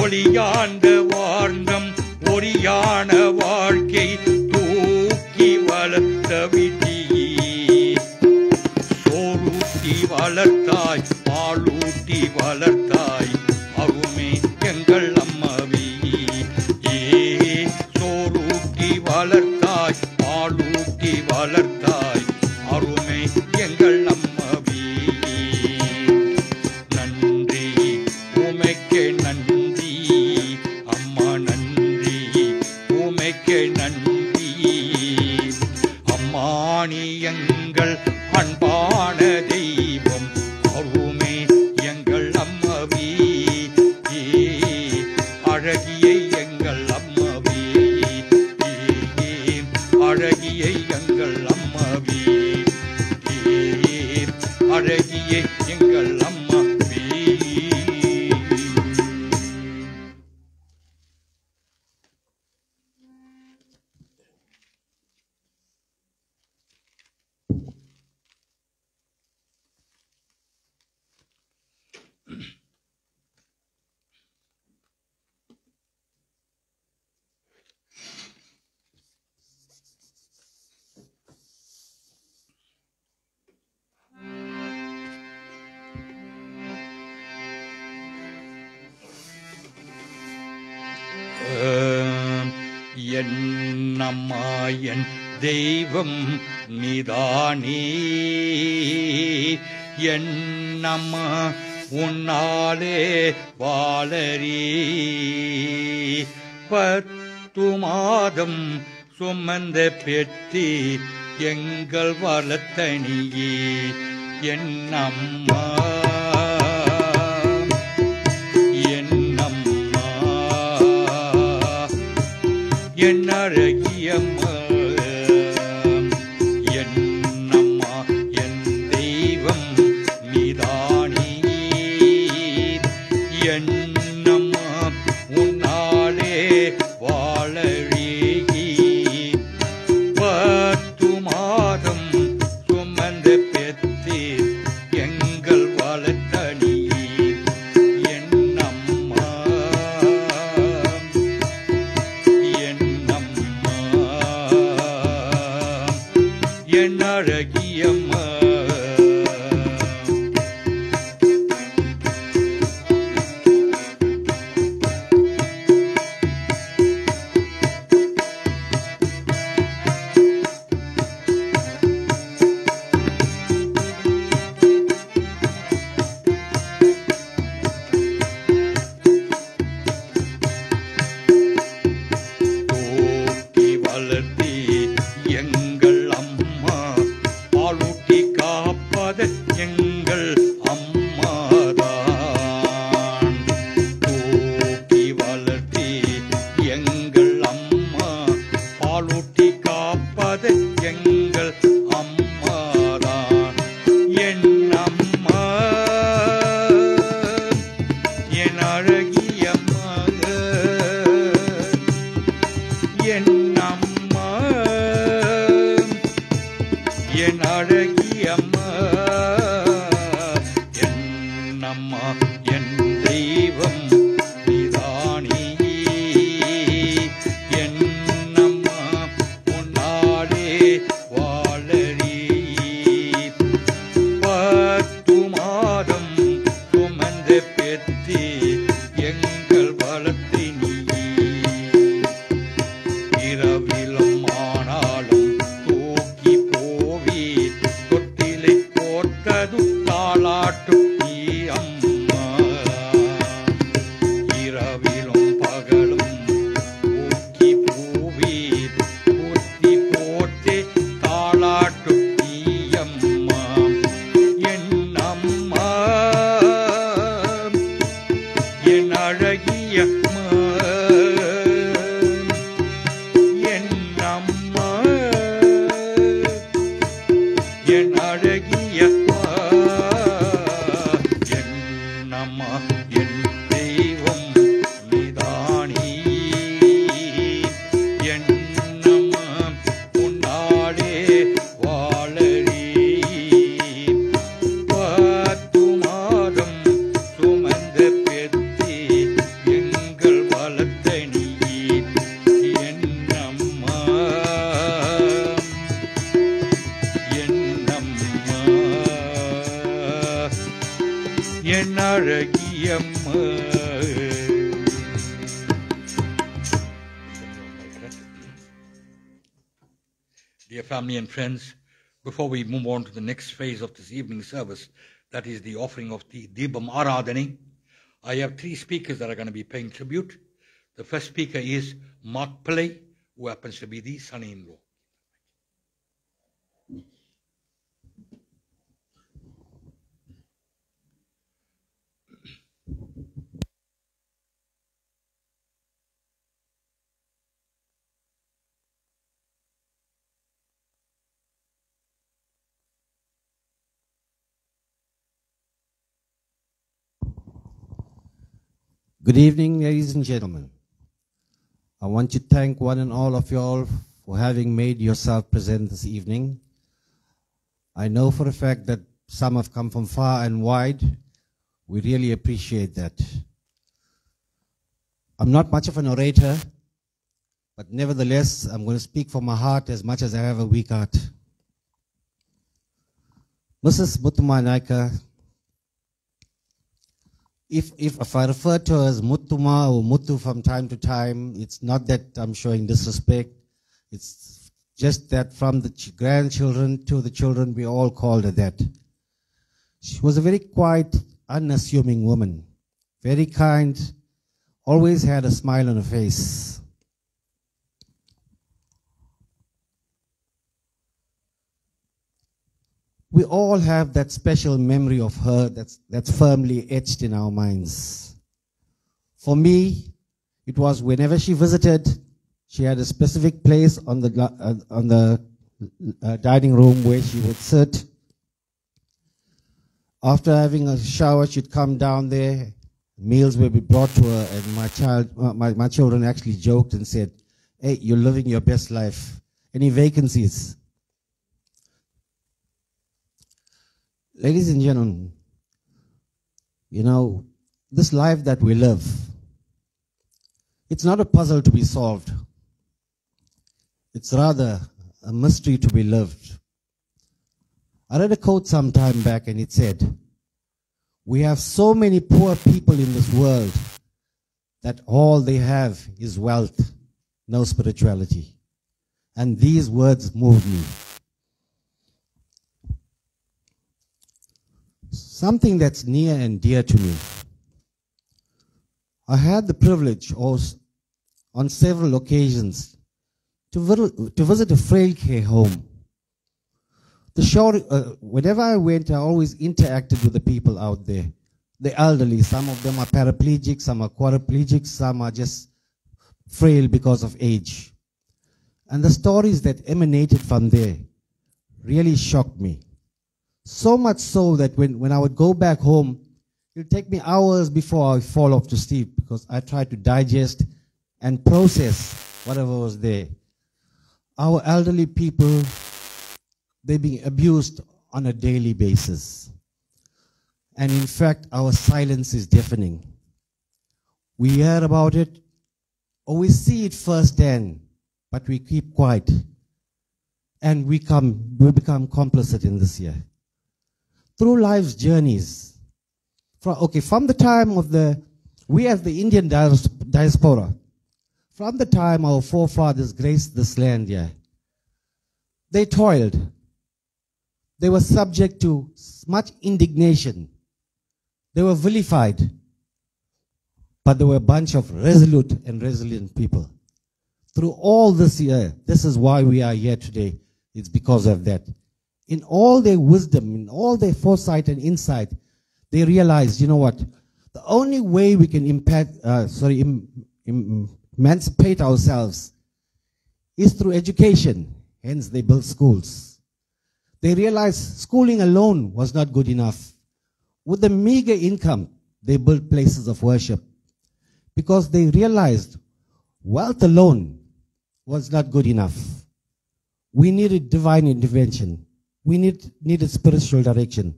ஒளியாண்ட வாழ்ந்தம் ஒளியான வாழ்க்கை தூக்கி வளர்த்த விட்டேன். சோறூட்டி வளர்த்தாய் பாலூட்டி வளர்த்தாய் அருமே எங்கள் அம்மாவே. சோறூட்டி வளர்த்தாய் பாலூட்டி வளர்த்தாய் அருமே எங்கள் அம்மாவே. நன்றி உமைக்கு நன்றி அம்மா, நன்றி உமைக்கு நன்றி அம்மா. நீ எங்கள் அன்பான தெய்வம் அருமே எங்கள் அம்மாவே. அழகிய எங்கள் அம்மாவே, அழகிய எங்கள் அம்மாவே, அழகிய எங்கள் அம்மாவே. என்னம்மா என் தெய்வம் நீதானே. என்னம்மா உன்னாலே வாழறி 10 மாதம் சுமந்த பெற்றி எங்கள் வளர்த்தனியே. என்னம்மா என்னம்மா என் அழகியம்மா. என்னம்மா என் தெய்வம் நீதானே. என்னம்மா உன்னாலே வாழறி 10 மாதம் சுமந்த பெற்று எங்கள் வளர்த்தனியே. என்னம்மா என்னம்மா என் அழகியம்மா. தூக்கி வளர்த்தி எங்கள் அம்மா, பாலூட்டி காப்பது எங்கள் அம்மாதான். தூக்கி வளர்த்தி எங்கள் அம்மா, பாலூட்டி காப்பது எங்கள் அம்மாதான். என் அம்மா என் அழகியம்மா. என்னம்மா என் அழகியம்மா. என்னம்மா என் தெய்வம் நீதானே. என்னம்மா உன்னாலே வாழறி 10 மாதம் சுமந்த பெற்று எங்கள் வளர்த்தினியே. இரவிலும் ஆனாலும் தூக்கி போவி அழகியம்மா. Dear family and friends, before we move on to the next phase of this evening service, that is the offering of the Deepam Aradhani, I have three speakers that are going to be paying tribute. The first speaker is Mark Pillai, who happens to be the son-in-law. Good evening, ladies and gentlemen. I want to thank one and all of you all for having made yourself present this evening. I know for a fact that some have come from far and wide. We really appreciate that. I'm not much of an orator, but nevertheless, I'm going to speak from my heart as much as I have a weak heart. Mrs. Muttuma Naika, if I refer to her as Muttuma or Muttu from time to time, it's not that I'm showing disrespect. It's just that from the grandchildren to the children, we all called her that. She was a very quiet, unassuming woman, very kind, always had a smile on her face. We all have that special memory of her that's firmly etched in our minds. For me, it was whenever she visited, she had a specific place on the dining room where she would sit. After having a shower, she'd come down there. Meals would be brought to her, and my children actually joked and said, "Hey, you're living your best life. Any vacancies?" Ladies and gentlemen, you know, this life that we live, it's not a puzzle to be solved. It's rather a mystery to be lived. I read a quote some time back and it said, "We have so many poor people in this world that all they have is wealth, no spirituality." And these words moved me. Something that's near and dear to me. I had the privilege on several occasions to visit a frail care home. Whenever I went, I always interacted with the people out there. The elderly, some of them are paraplegic, some are quadriplegic, some are just frail because of age. And the stories that emanated from there really shocked me. So much so that when I would go back home, it would take me hours before I fall off to sleep because I tried to digest and process whatever was there. Our elderly people, they're being abused on a daily basis. And in fact, our silence is deafening. We hear about it, or we see it firsthand, but we keep quiet. And we become complicit in this year. Through life's journeys, from the time of we as the Indian diaspora, from the time our forefathers graced this land here, they toiled. They were subject to much indignation. They were vilified. But they were a bunch of resolute and resilient people. Through all this year, this is why we are here today. It's because of that. In all their wisdom, in all their foresight and insight, they realized, you know what? The only way we can emancipate ourselves is through education. Hence, they built schools. They realized schooling alone was not good enough. With the meager income, they built places of worship because they realized wealth alone was not good enough. We needed divine intervention. We needed spiritual direction.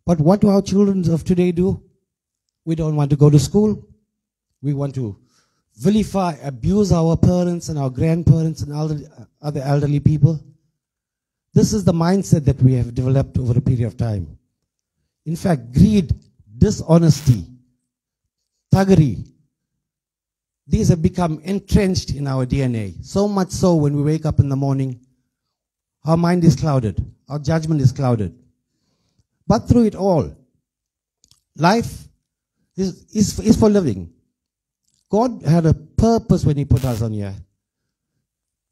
But what do our children of today do? We don't want to go to school. We want to vilify, abuse our parents and our grandparents and other elderly people. This is the mindset that we have developed over a period of time. In fact, greed dishonesty, thuggery. These have become entrenched in our DNA. So much so when we wake up in the morning, our mind is clouded. Our judgment is clouded. But through it all, life is for living. God had a purpose when He put us on here.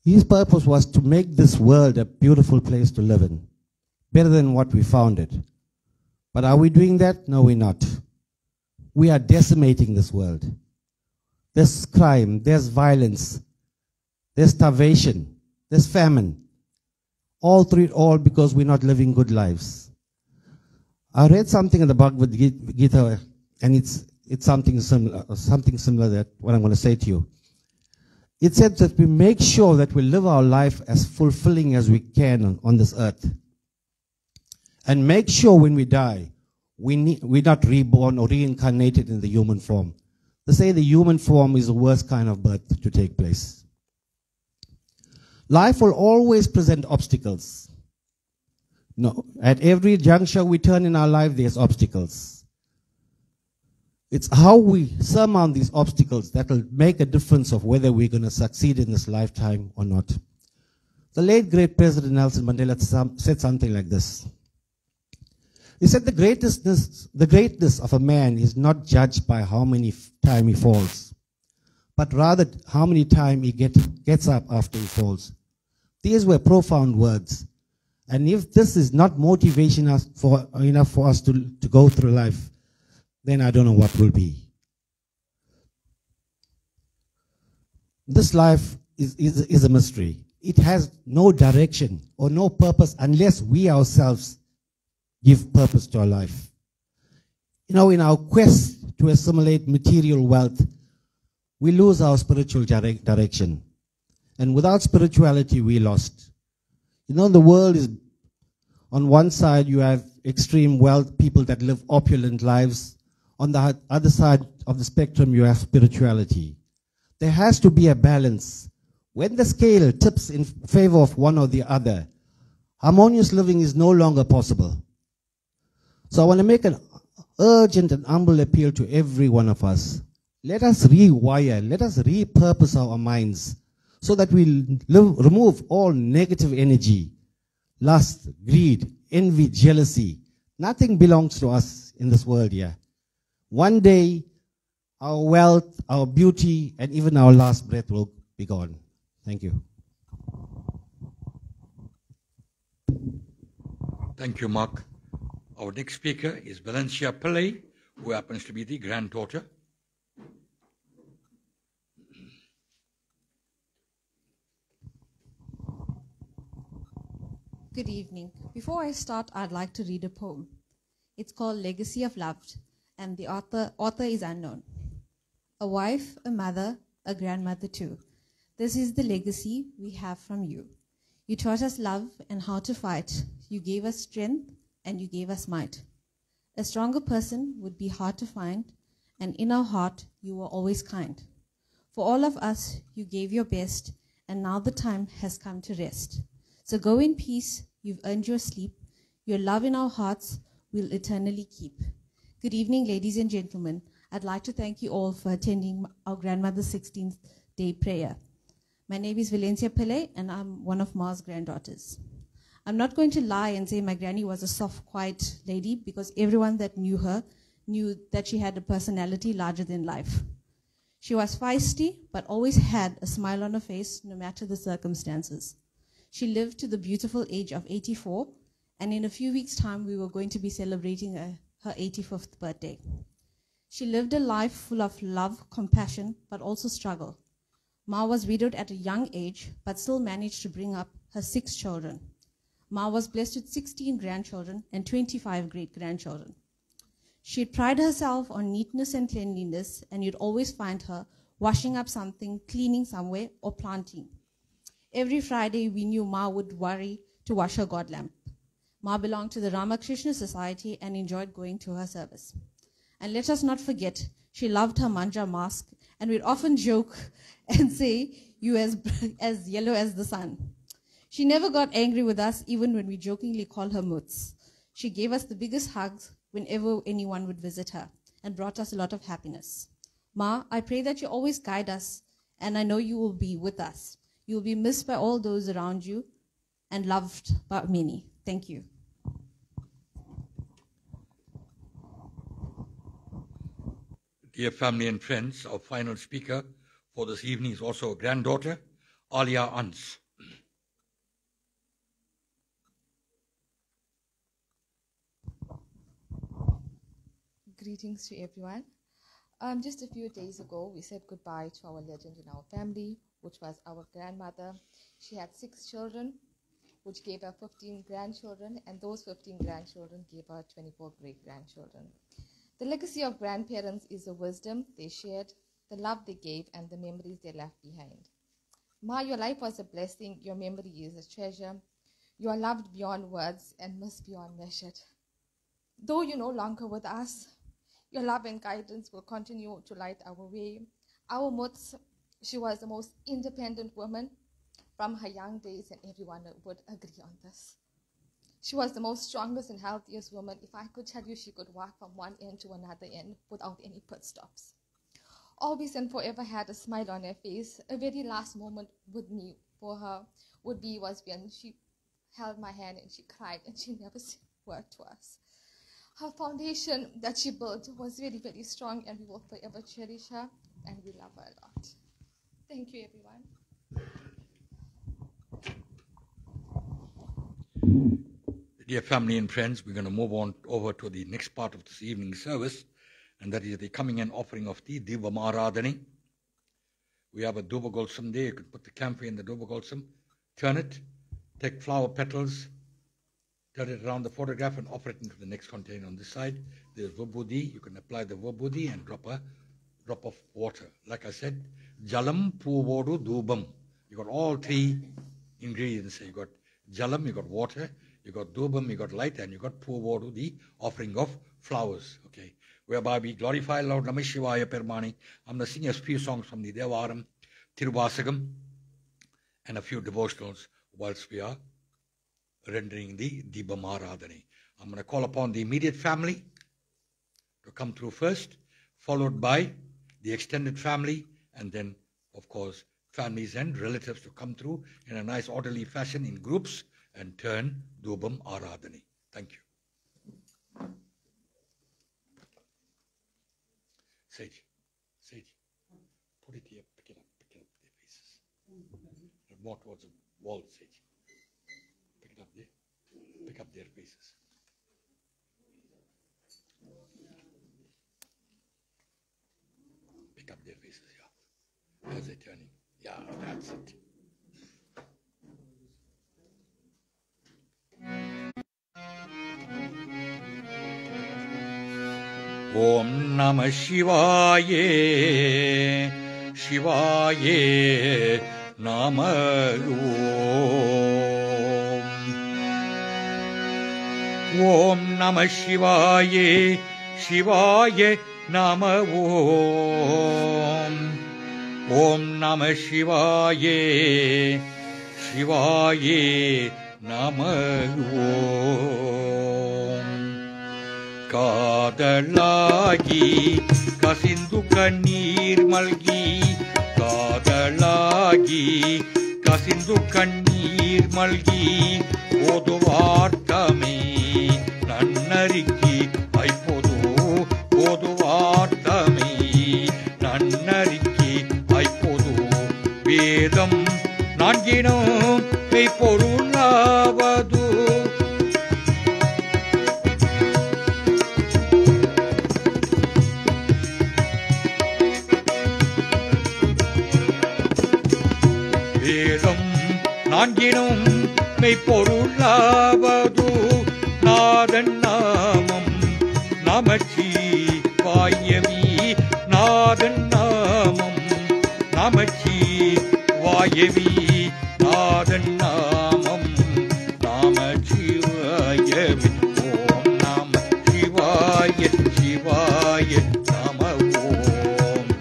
His purpose was to make this world a beautiful place to live in, better than what we found it. But are we doing that? No, we're not. We are decimating this world. There's crime, there's violence, there's starvation, there's famine. All through it all because we're not living good lives. I read something in the Bhagavad Gita, and it's something similar that what I'm going to say to you. It said that we make sure that we live our life as fulfilling as we can on this earth. And make sure when we die, we're not reborn or reincarnated in the human form. They say the human form is the worst kind of birth to take place. Life will always present obstacles. No, at every juncture we turn in our life, there's obstacles. It's how we surmount these obstacles that will make a difference of whether we're going to succeed in this lifetime or not. The late great President Nelson Mandela said something like this. He said the greatness of a man is not judged by how many times he falls, but rather how many times he gets up after he falls. These were profound words. And if this is not motivation enough for us to go through life, then I don't know what will be. This life is a mystery. It has no direction or no purpose unless we ourselves give purpose to our life. In our quest to assimilate material wealth, we lose our spiritual direction. And without spirituality, we lost. The world is, on one side, you have extreme wealth, people that live opulent lives. On the other side of the spectrum, you have spirituality. There has to be a balance. When the scale tips in favor of one or the other, harmonious living is no longer possible. So I want to make an urgent and humble appeal to every one of us. Let us rewire, let us repurpose our minds so that we remove all negative energy, lust, greed, envy, jealousy. Nothing belongs to us in this world here. One day, our wealth, our beauty, and even our last breath will be gone. Thank you. Thank you, Mark. Our next speaker is Valencia Pillay, who happens to be the granddaughter. Good evening. Before I start, I'd like to read a poem. It's called Legacy of Love, and the author is unknown. A wife, a mother, a grandmother too. This is the legacy we have from you. You taught us love and how to fight. You gave us strength and you gave us might. A stronger person would be hard to find, and in our heart you were always kind. For all of us, you gave your best, and now the time has come to rest. So go in peace, you've earned your sleep. Your love in our hearts we'll eternally keep. Good evening, ladies and gentlemen. I'd like to thank you all for attending our grandmother's 16th day prayer. My name is Valencia Pillay, and I'm one of Ma's granddaughters. I'm not going to lie and say my granny was a soft, quiet lady, because everyone that knew her knew that she had a personality larger than life. She was feisty, but always had a smile on her face, no matter the circumstances. She lived to the beautiful age of 84, and in a few weeks' time, we were going to be celebrating her 85th birthday. She lived a life full of love, compassion, but also struggle. Ma was widowed at a young age, but still managed to bring up her 6 children. Ma was blessed with 16 grandchildren and 25 great-grandchildren. She'd pride herself on neatness and cleanliness, and you'd always find her washing up something, cleaning somewhere, or planting. Every Friday, we knew Ma would worry to wash her God lamp. Ma belonged to the Ramakrishna Society and enjoyed going to her service. And let us not forget, she loved her manja mask, and we'd often joke and say, "You as yellow as the sun." She never got angry with us, even when we jokingly called her Moots. She gave us the biggest hugs, whenever anyone would visit her and brought us a lot of happiness. Ma, I pray that you always guide us, and I know you will be with us. You will be missed by all those around you and loved by many. Thank you. Dear family and friends, our final speaker for this evening is also a granddaughter, Alia Ans. Greetings to everyone. Just a few days ago, we said goodbye to our legend in our family, which was our grandmother. She had 6 children, which gave her 15 grandchildren, and those 15 grandchildren gave her 24 great-grandchildren. The legacy of grandparents is the wisdom they shared, the love they gave, and the memories they left behind. Ma, your life was a blessing. Your memory is a treasure. You are loved beyond words and missed beyond measured. Though you're no longer with us, your love and guidance will continue to light our way. Our Muts, she was the most independent woman from her young days, and everyone would agree on this. She was the most strongest and healthiest woman. If I could tell you, she could walk from one end to another end without any pit stops. Always and forever had a smile on her face. A very last moment with me for her was when she held my hand and she cried, and she never said a word to us. Her foundation that she built was very, very strong, and we will forever cherish her, and we love her a lot. Thank you, everyone. Dear family and friends, we're going to move on over to the next part of this evening's service, and that is the coming and offering of the Deepam Aaradhana. We have a Dhuba Golsam there. You can put the camphor in the Dhuba Golsam, turn it, take flower petals, turn it around the photograph and offer it into the next container on this side. There's Vibhuti. You can apply the Vibhuti and drop a drop of water. Like I said, Jalam, Poovodu, Dhubam. You got all 3 ingredients. You got Jalam, you got water, you got Dhubam, you got light, and you got Poovodu, the offering of flowers. Okay. Whereby we glorify Lord Namah Shivaya Permani. I'm going to sing a few songs from the Devaram, Tiruvasagam, and a few devotionals whilst we are rendering the Deepam Aaradhana. I'm going to call upon the immediate family to come through first, followed by the extended family, and then, of course, families and relatives to come through in a nice orderly fashion in groups and turn Deepam Aaradhana. Thank you. Sage, put it here, pick it up their faces. More towards the wall, Sage. Pick it up there. Pick up their faces. Pick up their faces, yeah. As they're turning. Yeah, that's it. Om Namah Shivaya, Shivaya Namah Om Namah Shivaya, Shivaya Namah Om Namah Shivaya, Shivaya Namah Kadalagi kasindu kannir malgi, Kadalagi kasindu kannir malgi, Odu vartame nannariki aipodu, Odu vartame nannariki aipodu, Vedam nanginam meiporullavadu, நான்கினும் மெய்ப்பொருளாவது நாதன் நாமம் நமச்சிவாயவி, நாதன் நாமம் நமச்சிவாயவி, நாதன் நாமம் நமச்சிவாயவி. ஓம் நம சிவாய, சிவாய நம ஓம்.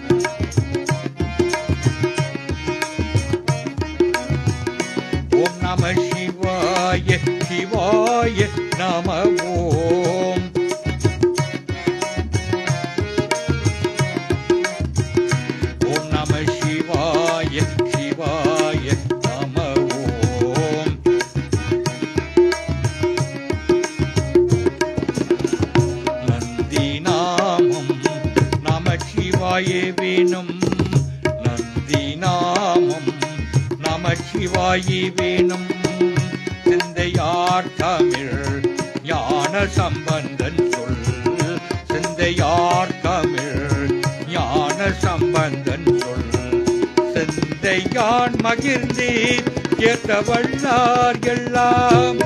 Om Namah Shivaya, Shivaya Namah Om. சிவாயிவேனும் சிந்தையார் Tamil ஞான சம்பந்தன் சொல் சிந்தையார் தமிழ் ஞான சம்பந்தன் சொல் சிந்தையான் மகிழ்ந்து ஏத்த வல்லார் எல்லாம்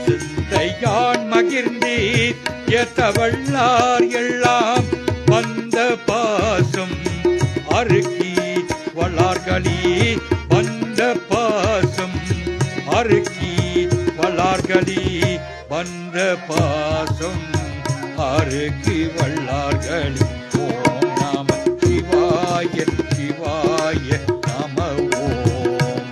சிந்தையான் மகிழ்ந்து ஏத்த வல்லார் எல்லாம் வந்த பாசம் அருக்கி வளார்களி வந்த பாசம் அருக்கி வளார்களி வந்த பாசம் அருக்கி வல்லார்களி ஓம் நம சிவாய சிவாய நம ஓம்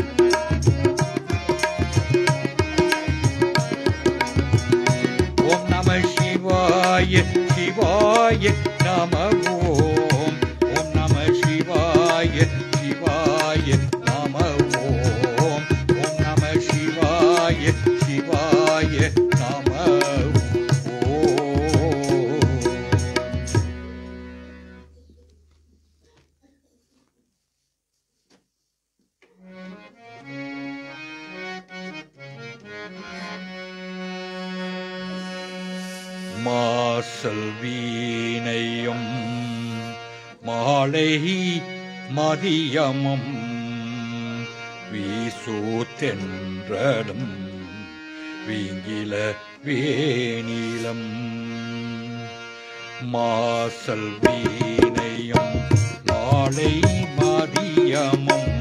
ஓம் நம சிவாய சிவாய நம ஓம் ஓம் நம சிவாய சிவாய நம ஓம் ஓம் நம சிவாய சிவாய நம ஓம் மாசல் வீணையும் மாலை மதியமும் வீசூத்தென்றலும் வீங்கில வேணிலம் மாசல் வீணையும் மாலை மதியமும்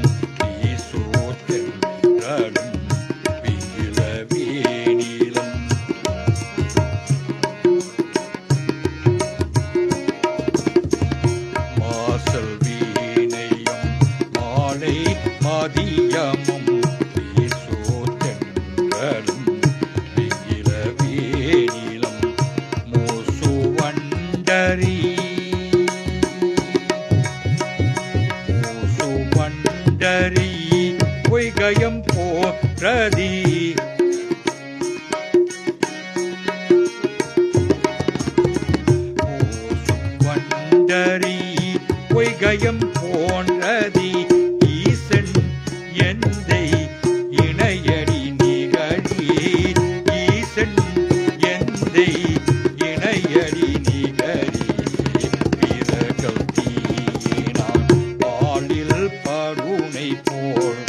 வீசூத்தென்றலும் வீங்கில வேணிலம் மாசல் வீணையும் மாலை மதியமும் வீசூத்தென்றலும் வீங்கில வேணிலம் மூசுவண்டரி மூசுவண்டரி பொய்கயம் போற்றதி மூசுவண்டரி பொய்கயம் போன்றதி ஈசன் எந்தை இணையடி நிகழி ஈசன் எந்தை இணையடி நிகழி பிறகல் தீயினான் பாலில் பருணை போல்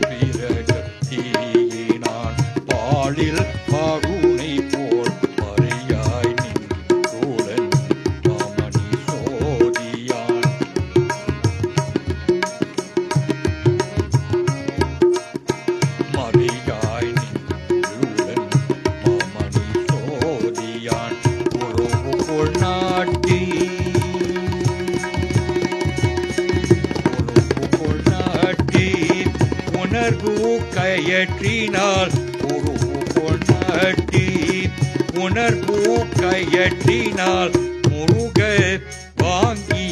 பிறகல் தீயினான் பாலில் பருணை போல் மறையாய் நின்றோலன் மாமணி சோதியான் மறையாய் நின்றோலன் மாமணி சோதியான் உறவு கொள் நாட்டி உறவு கொள் நாட்டி உணர்வு கயற்றினால் உறவு கொள் நாட்டி உணர்வு கயற்றினால் முருக வாங்கி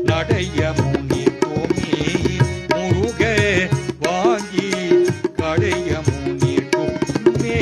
நடைய முனி கோமி முருக வாங்கி கடைய முனி கோமே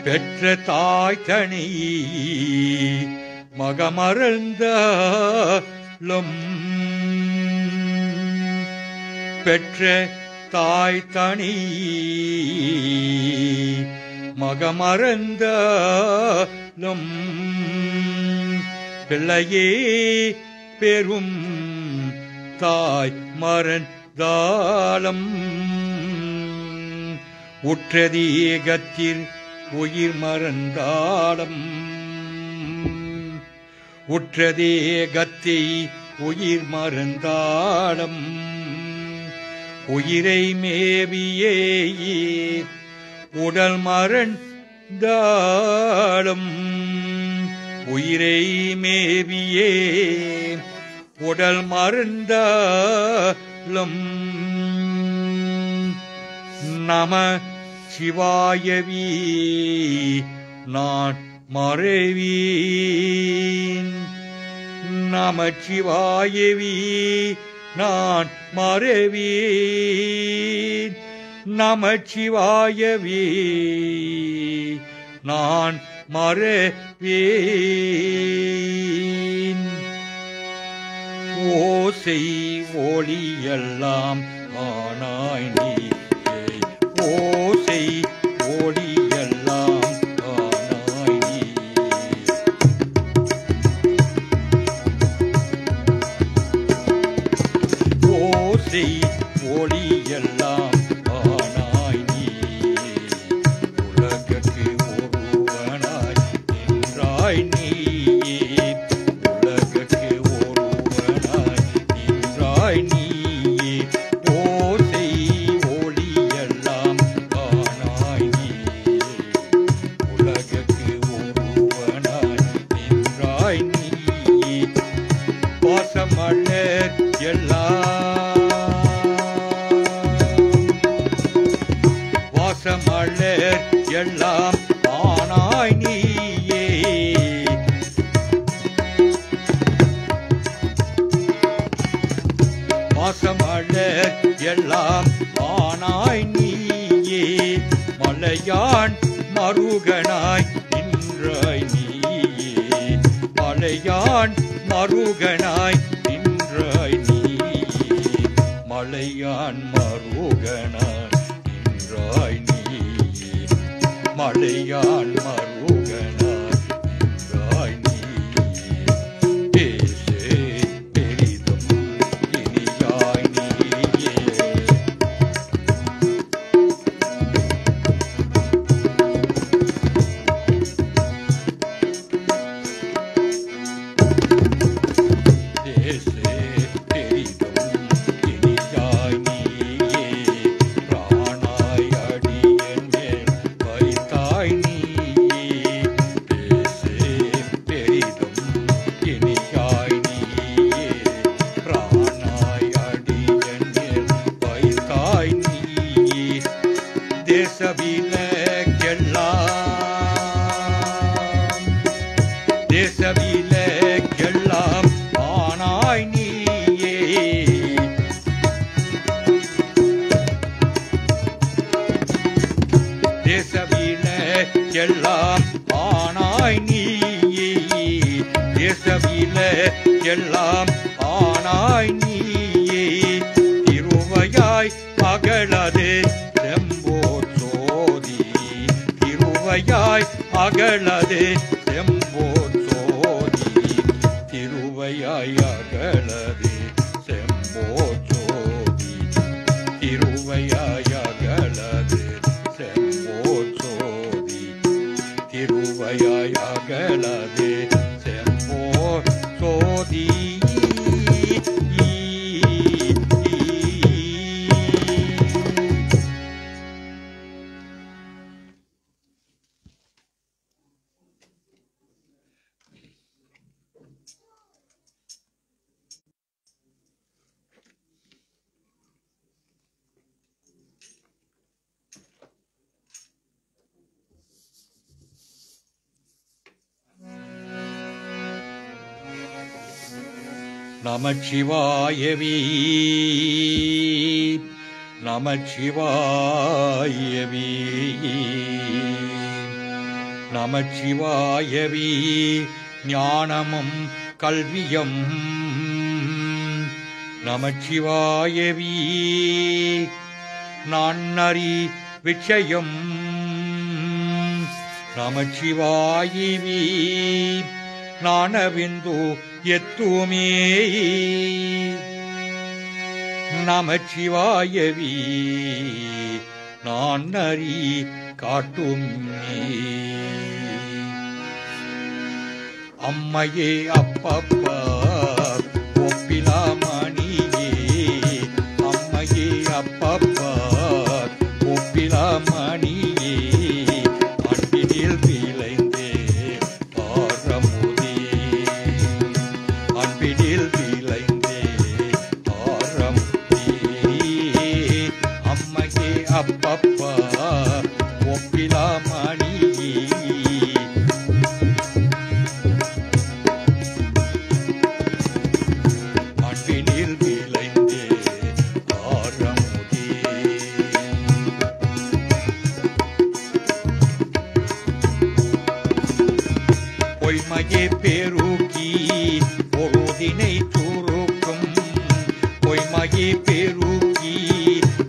பெற்ற தாய் தனி மகமறந்தாலும் பெற்ற தாய் தனி மகமறந்தாலும் பிள்ளையே பெரும் தாய் மறந்தாலும் உற்றதீகத்தில் உயிர் மறந்தாலும் உற்றதேகத்தை உயிர் மறந்தாலும் உயிரை மேவியே உடல் மறந்தாலும் தாளும் உயிரை மேவியே உடல் மருந்தாலும் நம சிவாயவி நான் மறைவீன் நம சிவாயவி நான் மறைவீன் நம சிவாயவி நான் மறைவீன் ஓசை ஒளியெல்லாம் ஆனாய் நீ ஓசை ஒளியெல்லாம் ஆனாய் நீ ஓசை ஒளியெல்லாம் ஆனாய் நீ உலகத்து ஒருவனாய் நின்றாய் நீ உலகத்து ஒருவனாய் நின்றாய் நீ ஓசை ஒளியெல்லாம் ஆனாய் நீ உலகத்து ஒருவனாய் நின்றாய் நீ பாசமலர் வாசமலர் எல்லாம் ஆனாய் நீயே வாசமலர் எல்லாம் ஆனாய் நீயே மலையான் மருகனாய் நின்றாய் நீயே மலையான் மருகனாய் நின்றாய் நீயே மலையான் மருகனாய் நின்றாய் நீயே மலையான் மருகனாய் நின்றாய் நீயே பேசே பெரிதும் இனியாய் நீயே தேசே பெரிதும் இனியாய் நீயே பிராணாய் அடியேன் மேல் வைத்தாய் நீயே தேசே பெரிதும் இனியாய் நீயே பிராணாய் அடியேன் மேல் வைத்தாய் நீயே தேசவிலக்கெல்லாம் ஆனாய் நீயே தேசவிலக்கெல்லாம் ஆனாய் நீயே தேசவிலக்கெல்லாம் ஆனாய் நீயே திருவையாய் அகலது செம்போர் சோதி திருவையாய் அகலது செம்போர் சோதி திருவையாய் அகலது செம்போர் சோதி திருவையாய் அகலது செம்போர் சோதி திருவையாய் அகலது செம்போர் சோதி நமச்சிவாயவி நமச்சிவாயவி நமச்சிவாயவி ஞானமும் கல்வியும் நமச்சிவாயவி நான்னறி விஷயம் நமச்சிவாயவி ஞானபிந்து எத்துமே நமச்சிவாயவி நான்னறி காட்டுமே அம்மையே அப்பப்பா ஒப்பிலாமணியே அம்மையே அப்பப்பா ஒப்பிலாமணியே அன்பினில் பொய்மையே பெருகி பொருதினை சுருக்கும் பொய்மையே பெருகி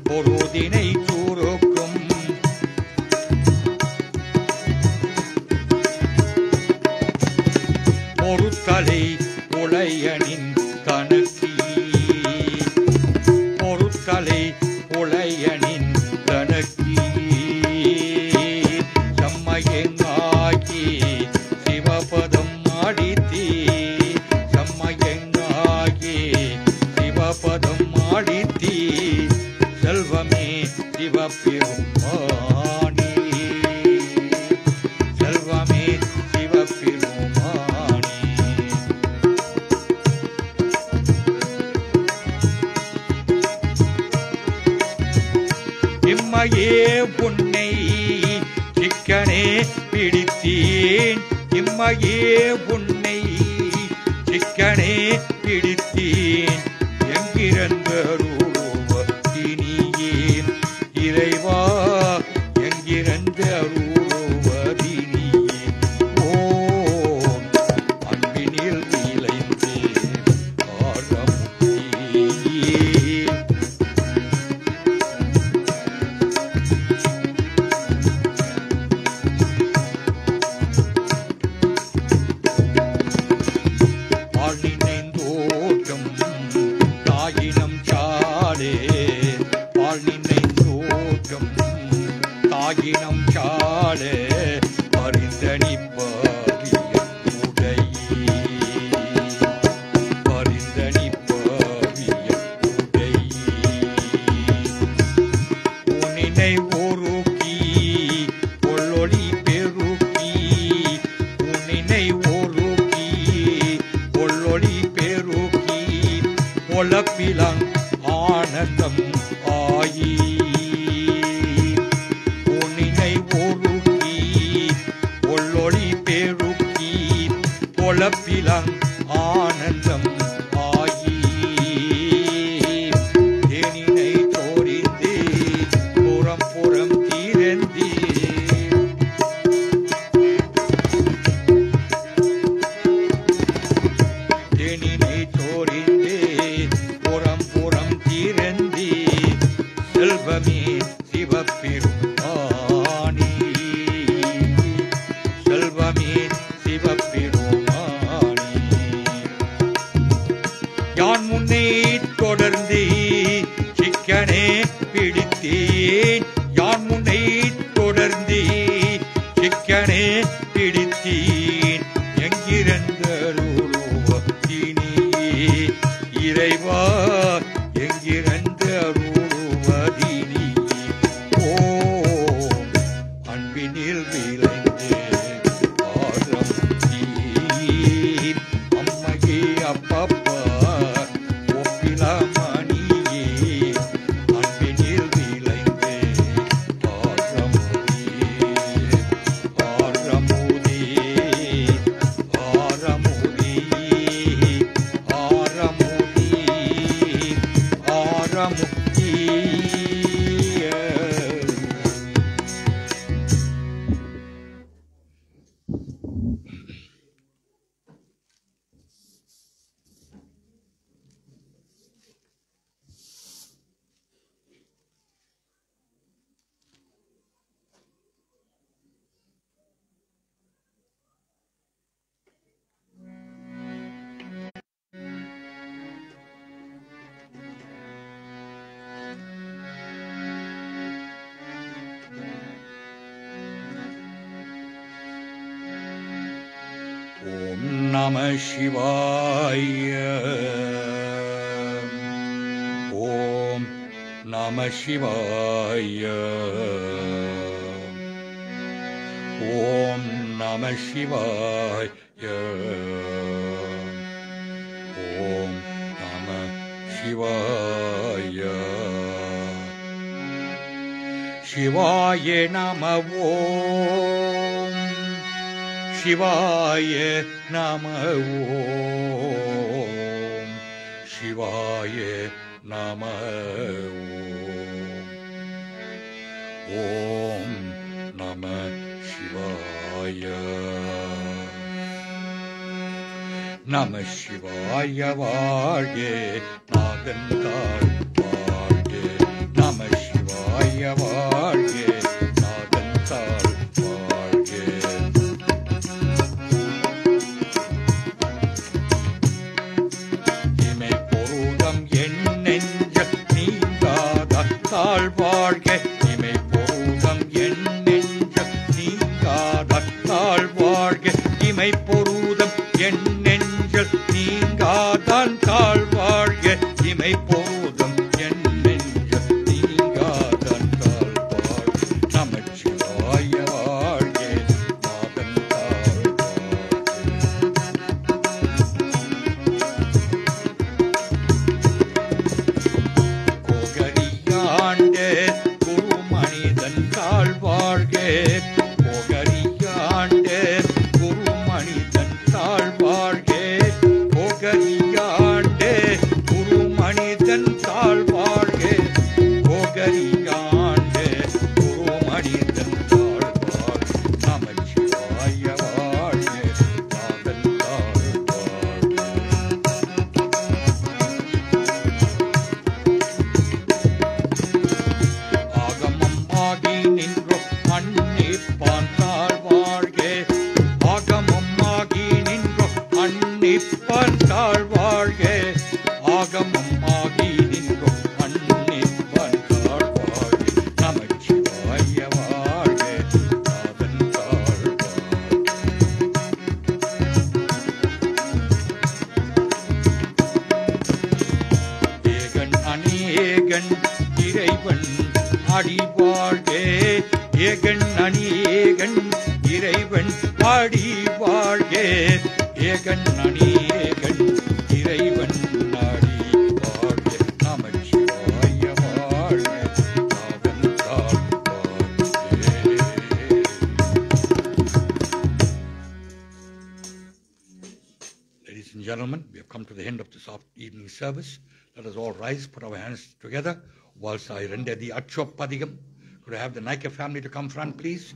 பொருதினை சுருக்கும் பொருத்தலை உளையனின் கணக்கி பொருத்தலை உளையனின் கணக்கி செம்மையங்காகி சிவபதம் ஆடித்தே செம்மையங்காகி சிவபதம் ஆடித்தே செல்வமே சிவபெருமானே செல்வமே சிவபெருமானே இம்மையே உன்னை சிக்கனே பிடித்தேன் இம்மையே உன்னை சிக்கனே பிடித்தேன் என்கிறந்தருவதினியே இறைவா என்கிறந்தருவதினியே ஓம் அன்பினில் விளைந்தேன் ஆரமுதே பாழ்நினைந்தோட்டம் தாயினம் சாலே பாழ்நினைந்தோட்டம் தாயினம் சாலே பரிந்தனிப்பாவிய உடையே பரிந்தனிப்பாவிய உடையே உன்னினை ஒருக்கி பொல்லொளி பெருக்கி உன்னினை ஒருக்கி பொல்லொளி பெருக்கி பொலப்பிலங் ஆனந்தம் ஆயி உன்னினை ஒருக்கி பொல்லொளி பெருக்கி பொலப்பிலங் ஆனந்தம் ஆயி தேனினை தோரிந்தே புறம் புறம் தீரந்தே தேனினை தோரிந்தே புறம் புறம் தீரந்தே செல்வமே சிவபெருமானே செல்வமே சிவபெருமானே யான் முன்னே தொடர்ந்தே சிக்கனே பிடித்தேன் யான் முன்னே தொடர்ந்தே சிக்கனே பிடித்தேன் எங்கிருந்தருவதினியே இறைவா எங்கிருந்தருவதினியே ஓம் அன்பினில் விளைந்தே ஆரமுதே அம்மையே அப்பப்பா ஒப்பிலமணியே அன்பினில் விளைந்தே ஆரமுதே ஆரமுதே ஆரமுதே ஆரமுதே ஆரமுதே ஓம் நம சிவாய ஓம் நம சிவாய ஓம் நம சிவாய ஓம் நம சிவாய சிவாய நம ஓம் சிவாய நம ஓம் சிவாய நம ஓம் நம சிவாய நம சிவாய வாழ்க நாதன் தாழ் வாழ்க நம சிவாய வாழ்க நாதன் தாழ் வாழ்க இமை பொருளம் என் நெஞ்ச நீங்காத தாழ் வாழ்க இமை பொருளம் என் நெஞ்ச நீங்காத தாழ் வாழ்க இமை பொருளம் என் நெஞ்சல் நீங்காதான் தாழ் வாழ்க இமை பொருளம் என் நெஞ்சல் நீங்காதான் தாழ் வாழ்க நமச்சிவாய வாழ்க நாதன் தாழ் கோகரியாண்டே குரு மனிதன் தாழ் வாழ்க கோகரியாண்டே குரு மனிதன் தாழ் வாழ்க கோகரியாண்டே குரு மனிதன் தாழ் வாழ்க கோகரியாண்டே குரு மனிதன் தாழ் வாழ்க நமச்சிவாய வாழ்க நாதன் தாழ் வாழ்க ஆகமம் ஆகி நின்றோ அன்னிப்பான் தாழ் வாழ்க ஆகமம் ஆகி நின்றோ அன்னிப்பான் தாழ் வாழ்க ஆகமம் ஆகி நின்றோ அன்னிப்பான் தாழ் வாழ்க நமச்சிவாய வாழ்க நாதன் தாழ் வாழ்க ஏகன் அநேகன் இறைவன் அடி வாழ்க ஏகன் அநேகன் இறைவன் அடி வாழ்க ஏகன் அநேகன் இறைவன் அடி வாழ்க நமச்சிவாய வாழ்க நாதன் தாழ் வாழ்க Ladies and gentlemen, we have come to the end of this evening service. Let us all rise, put our hands together whilst I render the Achoppadigam. Could I have the Naika family to come front, please?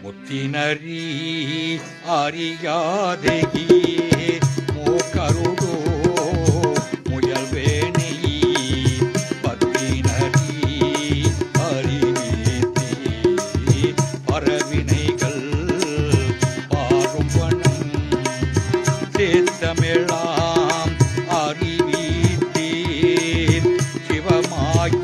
முத்தினரி அறியாதகி மூக்கருடோ முயல்வேணி பத்தினரி அறிவீத்தி பரவினைகள் பாரும் வனம் சேத்தமிழாம் அறிவீத்தீர் சிவமாகி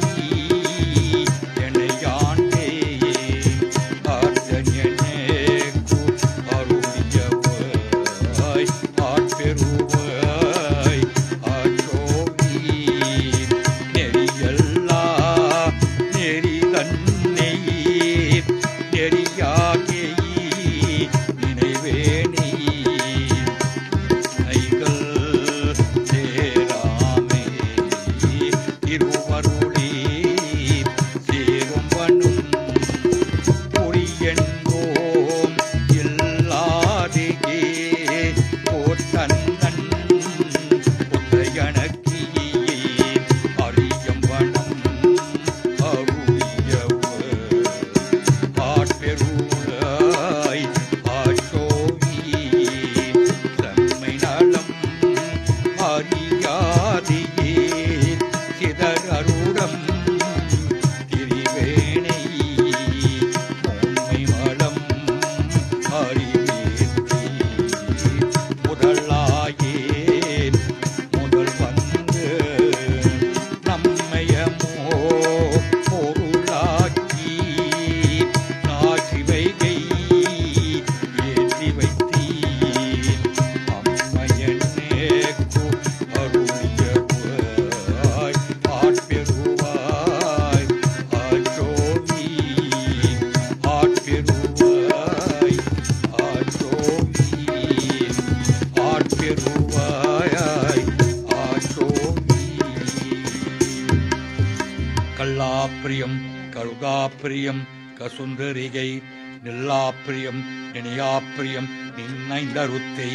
கல்லாப்பிரியம் கருதாப்பிரியம் கசுந்தரிகை நில்லாப்பிரியம் நினையாப்பிரியம் நின்னைந்தருத்தை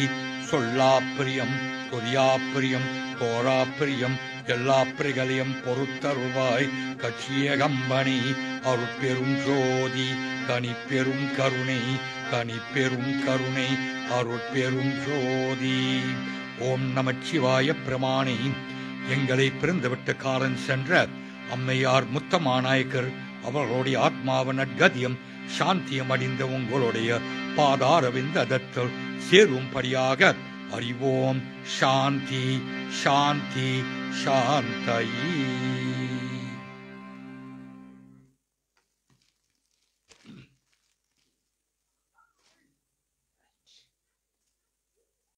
சொல்லாப்பிரியம் தொரியாப்பிரியம் தோராப்பிரியம் எல்லாப்பிரிகளையும் பொறுத்தருவாய் கட்சியகம்பணி அருட்பெரும் ஜோதி கனிப்பெரும் கருணை கனிப்பெரும் கருணை அருட்பெரும் ஜோதி. ஓம் நமச்சிவாய பிரமாணி. எங்களை பிறந்துவிட்ட காலம் சென்ற அம்மையார் முத்தமாநாயக்கர் அவர்களுடைய ஆத்மாவ நற்கதியம் சாந்தியம் அடைந்த உங்களுடைய பாதாரவிந்தத்தில் சேரும்படியாக அறிவோம். சாந்தி சாந்தி சாந்தயி.